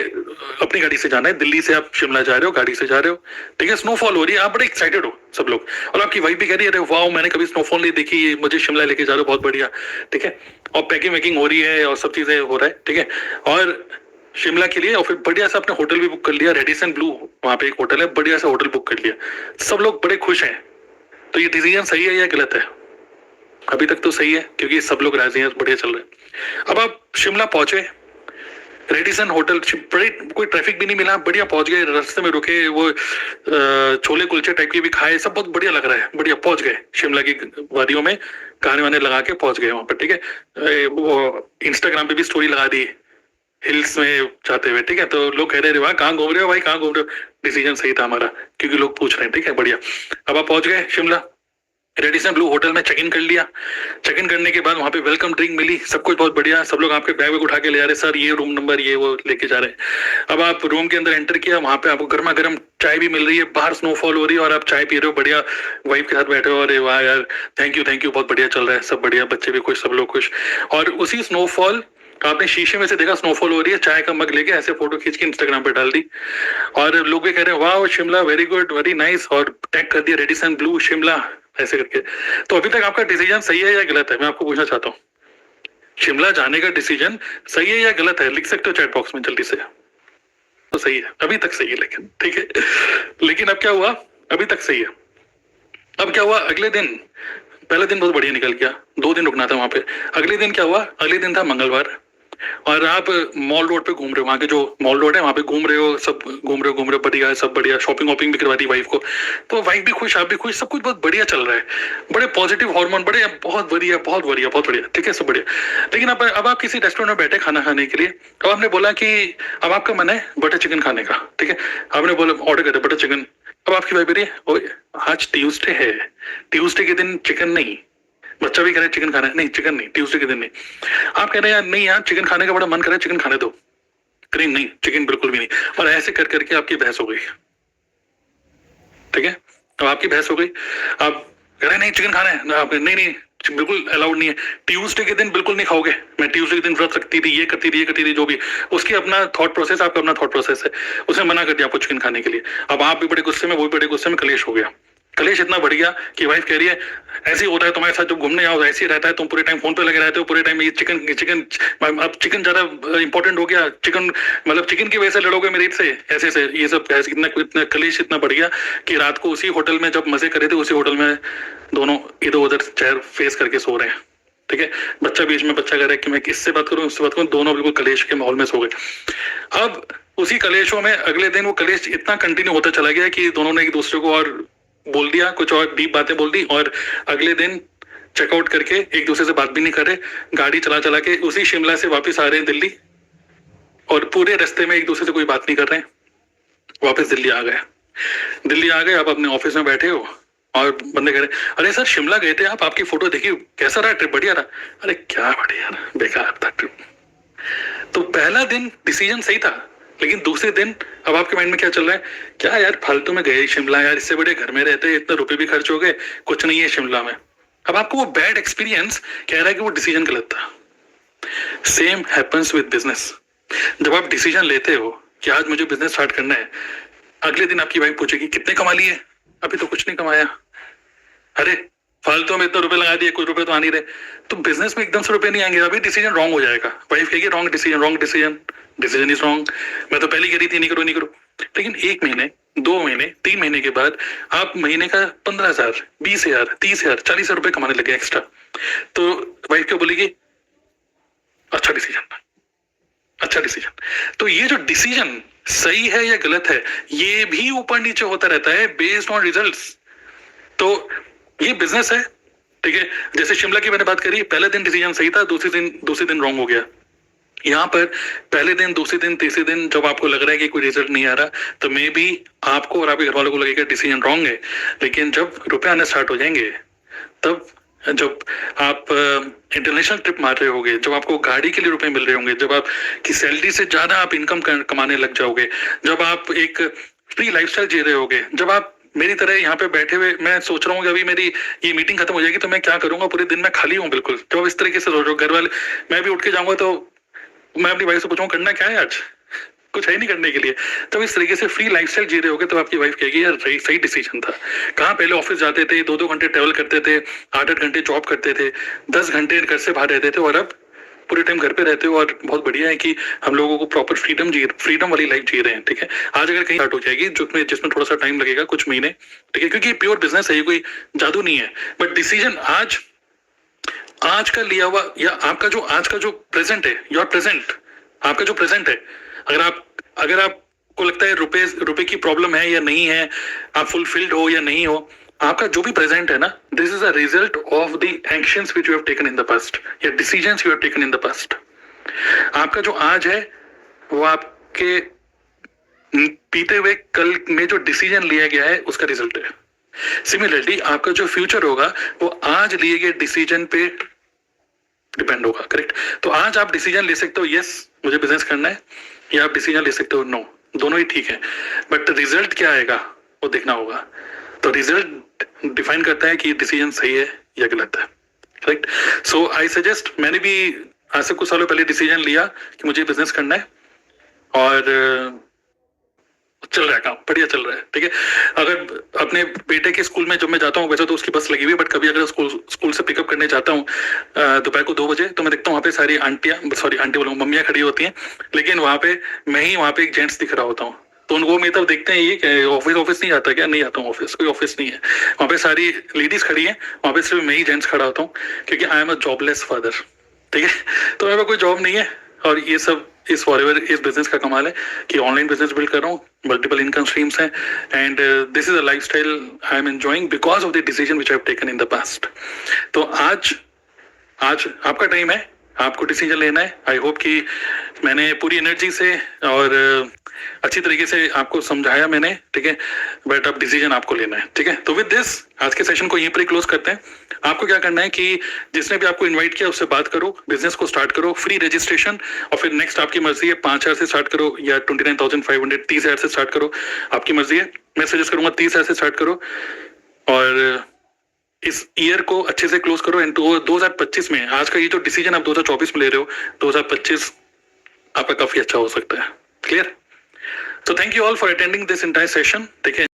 अपनी गाड़ी से जाना है, दिल्ली से आप शिमला जा रहे हो, गाड़ी से जा रहे हो, ठीक है, स्नोफॉल हो रही है, आप बड़े एक्साइटेड हो सब लोग, और आपकी वाइफ भी कह रही है अरे वाओ मैंने कभी स्नोफॉल नहीं देखी, मुझे शिमला लेके जा रहे हो, बहुत बढ़िया, ठीक है, और पैकिंग वैकिंग हो रही है और सब चीजें हो रहा है, ठीक है, और शिमला के लिए, और फिर बढ़िया से अपने होटल भी बुक कर लिया, रेडिसन ब्लू वहां पे एक होटल है, बढ़िया सा होटल बुक कर लिया, सब लोग बड़े खुश हैं। तो ये डिसीजन सही है या गलत है? अभी तक तो सही है, क्योंकि सब लोग राजी हैं, बढ़िया चल रहे हैं। अब आप शिमला पहुंचे, रेडिसन होटल, बड़े कोई ट्रैफिक भी नहीं मिला, बढ़िया पहुंच गए, रास्ते में रुके, वो छोले कुलचे टाइप के भी खाए, सब बहुत बढ़िया लग रहा है, बढ़िया पहुंच गए शिमला की वादियों में, गाने वाने लगा के पहुंच गए वहां पर, ठीक है, वो इंस्टाग्राम पे भी स्टोरी लगा दी हिल्स में जाते हुए, ठीक है, तो लोग कह रहे हैं वाह कहाँ घूम रहे हो भाई, कहाँ घूम रहे हो, डिसीजन सही था हमारा, क्योंकि लोग पूछ रहे हैं, ठीक है, बढ़िया। अब आप पहुंच गए शिमला, रेडिसन ब्लू होटल में चेक इन कर लिया, चेक इन करने के बाद वहां पे वेलकम ड्रिंक मिली, सब कुछ बहुत बढ़िया, सब लोग आपके बैग उठा के ले जा रहे, सर ये रूम नंबर ये वो लेके जा रहे हैं। अब आप रूम के अंदर एंटर किया, वहां पे आपको गर्मा गर्म चाय भी मिल रही है, बाहर स्नोफॉल हो रही है और आप चाय पी रहे हो, बढ़िया वाइफ के साथ बैठे हो, अरे वाह यार थैंक यू बहुत बढ़िया चल रहा है, सब बढ़िया, बच्चे भी खुश, सब लोग खुश। और उसी स्नोफॉल आपने शीशे में से देखा स्नोफॉल हो रही है, चाय का मग लेके ऐसे फोटो खींच के इंस्टाग्राम पे डाल दी, और लोग भी कह रहे हैं वाह Shimla very good very nice, और टैग कर दिया रेडिसन ब्लू शिमला ऐसे करके। तो अभी तक आपका डिसीजन सही है या गलत है, मैं आपको पूछना चाहता हूँ, शिमला जाने का डिसीजन सही है या गलत है? लिख सकते हो चैट बॉक्स में जल्दी से। तो सही है, अभी तक सही है, लेकिन ठीक है, लेकिन अब क्या हुआ, अभी तक सही है, अब क्या हुआ, अगले दिन, पहला दिन बहुत बढ़िया निकल गया, 2 दिन रुकना था वहां पे, अगले दिन क्या हुआ, अगले दिन था मंगलवार, और आप मॉल रोड पे घूम रहे हो, वहां के जो मॉल रोड है वहां पे घूम रहे हो, सब घूम रहे हो, बढ़िया, सब बढ़िया, शॉपिंग वॉपिंग भी करवा दी वाइफ को, तो वाइफ भी खुश, आप भी खुश, सब कुछ बहुत बढ़िया चल रहा है, बड़े पॉजिटिव हार्मोन, बड़े बहुत बढ़िया बहुत बढ़िया बहुत बढ़िया, ठीक है, सब बढ़िया। लेकिन अब आप किसी रेस्टोरेंट में बैठे खाना खाने के लिए, अब आपने बोला कि अब आपका मन है बटर चिकन खाने का, ठीक है, आपने बोला ऑर्डर कर दिया बटर चिकन, अब आपकी वाइफ कह रही है आज ट्यूसडे है, ट्यूसडे के दिन चिकन नहीं, बच्चा भी कह रहा है चिकन खाना है, नहीं चिकन नहीं, ट्यूसडे के दिन नहीं, आप कह रहे हैं यार नहीं यार चिकन खाने का बड़ा मन कर रहा है, चिकन खाने दो, करें नहीं चिकन बिल्कुल भी नहीं, और ऐसे कर करके आपकी बहस हो गई, ठीक है, तो आपकी बहस हो गई, आप कह रहे हैं नहीं चिकन खाना है ना, आप नहीं बिल्कुल अलाउड नहीं है, ट्यूसडे के दिन बिल्कुल नहीं खाओगे, मैं ट्यूसडे के दिन व्रत रखती थी, ये करती थी जो भी, उसकी अपना थॉट प्रोसेस, आपका अपना थॉट प्रोसेस है, उसने मना कर दिया आपको चिकन खाने के लिए, अब आप भी बड़े गुस्से में, वो भी बड़े गुस्से में, कलेश हो गया, कलेश इतना बढ़ गया कि वाइफ कह रही है ऐसे ही होता है तुम्हारे साथ, जब घूमने जाओ ऐसे ही रहता है, तुम पूरे टाइम फोन पे लगे रहते हो, पूरे टाइम ये चिकन चिकन, अब चिकन ज्यादा इंपॉर्टेंट हो गया, चिकन मतलब चिकन की वजह से लड़ोगे मेरे से, ऐसे से ये सब ऐसे, इतना कलेश इतना बढ़ गया कि रात को उसी होटल में जब मजे करे थे उसी होटल में दोनों इधर उधर चेयर फेस करके सो रहे हैं, ठीक है। बच्चा बीच में, बच्चा कह रहा है कि मैं किससे बात करूं, उससे बात करूं, दोनों बिल्कुल कलेश के माहौल में सो गए। अब उसी कलेशों में अगले दिन वो कलेश इतना कंटिन्यू होता चला गया कि दोनों ने एक दूसरे को और बोल दिया, कुछ और डीप बातें बोल दी, और अगले दिन चेकआउट करके एक दूसरे से बात भी नहीं कर रहे, गाड़ी चला चला के उसी शिमला से वापस आ रहे हैं दिल्ली, और पूरे रास्ते में एक दूसरे से कोई बात नहीं कर रहे हैं, वापस दिल्ली आ गए। दिल्ली आ गए, आप अपने ऑफिस में बैठे हो और बंदे कह रहे अरे सर शिमला गए थे आप, आपकी फोटो देखी, कैसा रहा ट्रिप, बढ़िया रहा। अरे क्या बढ़िया रहा, बेकार था ट्रिप। तो पहला दिन डिसीजन सही था, लेकिन दूसरे दिन अब आपके माइंड में क्या चल रहा है, क्या यार फालतू में गए शिमला, यार इससे बड़े घर में रहते, इतने रुपए भी खर्च हो गए, कुछ नहीं है शिमला में। अब आपको वो बैड एक्सपीरियंस कह रहा है कि वो डिसीजन गलत था। Same happens with business. जब आप डिसीजन लेते हो कि आज मुझे बिजनेस स्टार्ट करना है, अगले दिन आपकी वाइफ पूछेगी कितने कमा लिए, अभी तो कुछ नहीं कमाया, अरे फालतू में इतने रुपए लगा दिए, कुछ रुपए तो आ नहीं रहे। तो बिजनेस में एकदम से रुपए नहीं आएंगे, अभी डिसीजन रॉन्ग हो जाएगा। वाइफ कहेगी wrong decision, wrong decision, decision is wrong, मैं तो पहले ही कह रही थी नहीं करो नहीं करो। लेकिन 1 महीने, 2 महीने, 3 महीने के बाद आप महीने का 15,000, 20,000, 30,000, 40,000 रुपए कमाने लगे एक्स्ट्रा, तो वाइफ क्या बोलेगी, अच्छा डिसीजन, अच्छा डिसीजन। तो ये जो डिसीजन सही है या गलत है, ये भी ऊपर नीचे होता रहता है बेस्ड ऑन रिजल्ट्स। तो ये बिजनेस है, ठीक है। जैसे शिमला की मैंने बात करी, पहले दिन डिसीजन सही था, दूसरे दिन रॉन्ग हो गया। यहाँ पर पहले दिन, दूसरे दिन, तीसरे दिन जब आपको लग रहा है कि कोई रिजल्ट नहीं आ रहा, तो मे बी आपको और आपके घर वालों को लगेगा डिसीजन रॉन्ग है। लेकिन जब रुपए आने स्टार्ट हो जाएंगे, तब जब आप इंटरनेशनल ट्रिप मार रहे होगे, जब आपको गाड़ी के लिए रुपए मिल रहे होंगे, जब आप की सैलरी से ज्यादा आप इनकम कमाने लग जाओगे, जब आप एक फ्री लाइफस्टाइल जी रहे होगे, जब आप मेरी तरह यहाँ पे बैठे हुए, मैं सोच रहा हूँ कि अभी मेरी ये मीटिंग खत्म हो जाएगी तो मैं क्या करूंगा, पूरे दिन मैं खाली हूँ बिल्कुल, जब इस तरीके से सोच रहा हूँ, घर वाले, मैं भी उठ के जाऊंगा तो मैं अपनी वाइफ से पूछूंगा करना क्या है आज, कुछ है नहीं करने के लिए। तब इस तरीके से फ्री लाइफस्टाइल जी रहे होगे, तो आपकी वाइफ कहेगी यार सही डिसीजन था। कहाँ पहले ऑफिस जाते थे, 2-2 घंटे ट्रेवल करते थे, 8-8 घंटे जॉब करते थे, 10 घंटे घर से बाहर रहते थे, और अब पूरे टाइम घर पे रहते हो। और बहुत बढ़िया है कि हम लोगों को प्रॉपर फ्रीडम वाली लाइफ जी रहे हैं, ठीक है। आज अगर कहीं स्टार्ट हो जाएगी जिसमें थोड़ा सा टाइम लगेगा, कुछ महीने, ठीक है, क्योंकि प्योर बिजनेस है, ये कोई जादू नहीं है। बट डिसीजन आज का लिया हुआ, या आपका जो आज का जो प्रेजेंट है, योर प्रेजेंट, आपका जो प्रेजेंट है, अगर आपको लगता है रुपए की प्रॉब्लम है या नहीं है, आप फुलफिल्ड हो या नहीं हो, आपका जो भी प्रेजेंट है ना, this is a result of the actions which you have taken in the past, या decisions you have taken in the past. आपका जो आज है वो आपके बीते हुए कल में जो डिसीजन लिया गया है उसका रिजल्ट है। सिमिलरली आपका जो फ्यूचर होगा वो आज लिए गए डिसीजन पे डिपेंड होगा, करेक्ट। तो आज आप डिसीजन ले सकते हो यस मुझे बिजनेस करना है, या आप डिसीजन ले सकते हो नो, दोनों ही ठीक है, बट रिजल्ट क्या आएगा वो देखना होगा। तो रिजल्ट डिफाइन करता है कि डिसीजन सही है या गलत है, राइट। सो आई सजेस्ट, मैंने भी आज से कुछ सालों पहले डिसीजन लिया कि मुझे बिजनेस करना है, और चल रहा है काम, बढ़िया चल रहा है, ठीक है। अगर अपने बेटे के स्कूल में जब मैं जाता हूँ, वैसे तो उसकी बस लगी हुई है, बट कभी अगर स्कूल से पिकअप करने जाता हूँ दोपहर को 2 बजे, तो मैं देखता हूँ वहाँ पे सारी आंटी बोलूँ मम्मियाँ खड़ी होती हैं, लेकिन वहाँ पे मैं ही वहाँ पे एक जेंट्स दिख रहा होता हूँ। तो उनको मेरी तरफ देखते हैं, ये क्या ऑफिस नहीं आता क्या, नहीं आता हूँ ऑफिस, कोई ऑफिस नहीं है, वहाँ पे सारी लेडीज खड़ी है, वहाँ पे सिर्फ मैं ही जेंट्स खड़ा होता हूँ, क्योंकि I am a jobless father, ठीक है। तो मेरे पास कोई जॉब नहीं है, और ये सब इस फॉरएवर इस बिजनेस का कमाल है कि ऑनलाइन बिजनेस बिल्ड कर रहा हूँ, मल्टीपल इनकम स्ट्रीम्स हैं, and this is a lifestyle I am enjoying because of the decision which I have taken in the past. तो आज आपका टाइम है, आपको डिसीजन लेना है। आई होप कि मैंने पूरी एनर्जी से और अच्छी तरीके से आपको समझाया मैंने, ठीक है, बट अब डिसीजन आपको लेना है, ठीक है। तो विद दिस आज के सेशन को यहीं पर ही क्लोज करते हैं। आपको क्या करना है कि जिसने भी आपको इनवाइट किया उससे बात करो, बिजनेस को स्टार्ट करो, फ्री रजिस्ट्रेशन, और फिर नेक्स्ट आपकी मर्जी है 5,000 से स्टार्ट करो या 29,500, 30,000 से स्टार्ट करो, आपकी मर्जी है। मैं सजेस्ट करूंगा 30,000 से स्टार्ट करो, और इस ईयर को अच्छे से क्लोज करो। एंड 2025 में आज का ये जो डिसीजन आप 2024 में ले रहे हो, 2025 आपका काफी अच्छा हो सकता है। Clear? So thank you all for attending this entire session. Take care.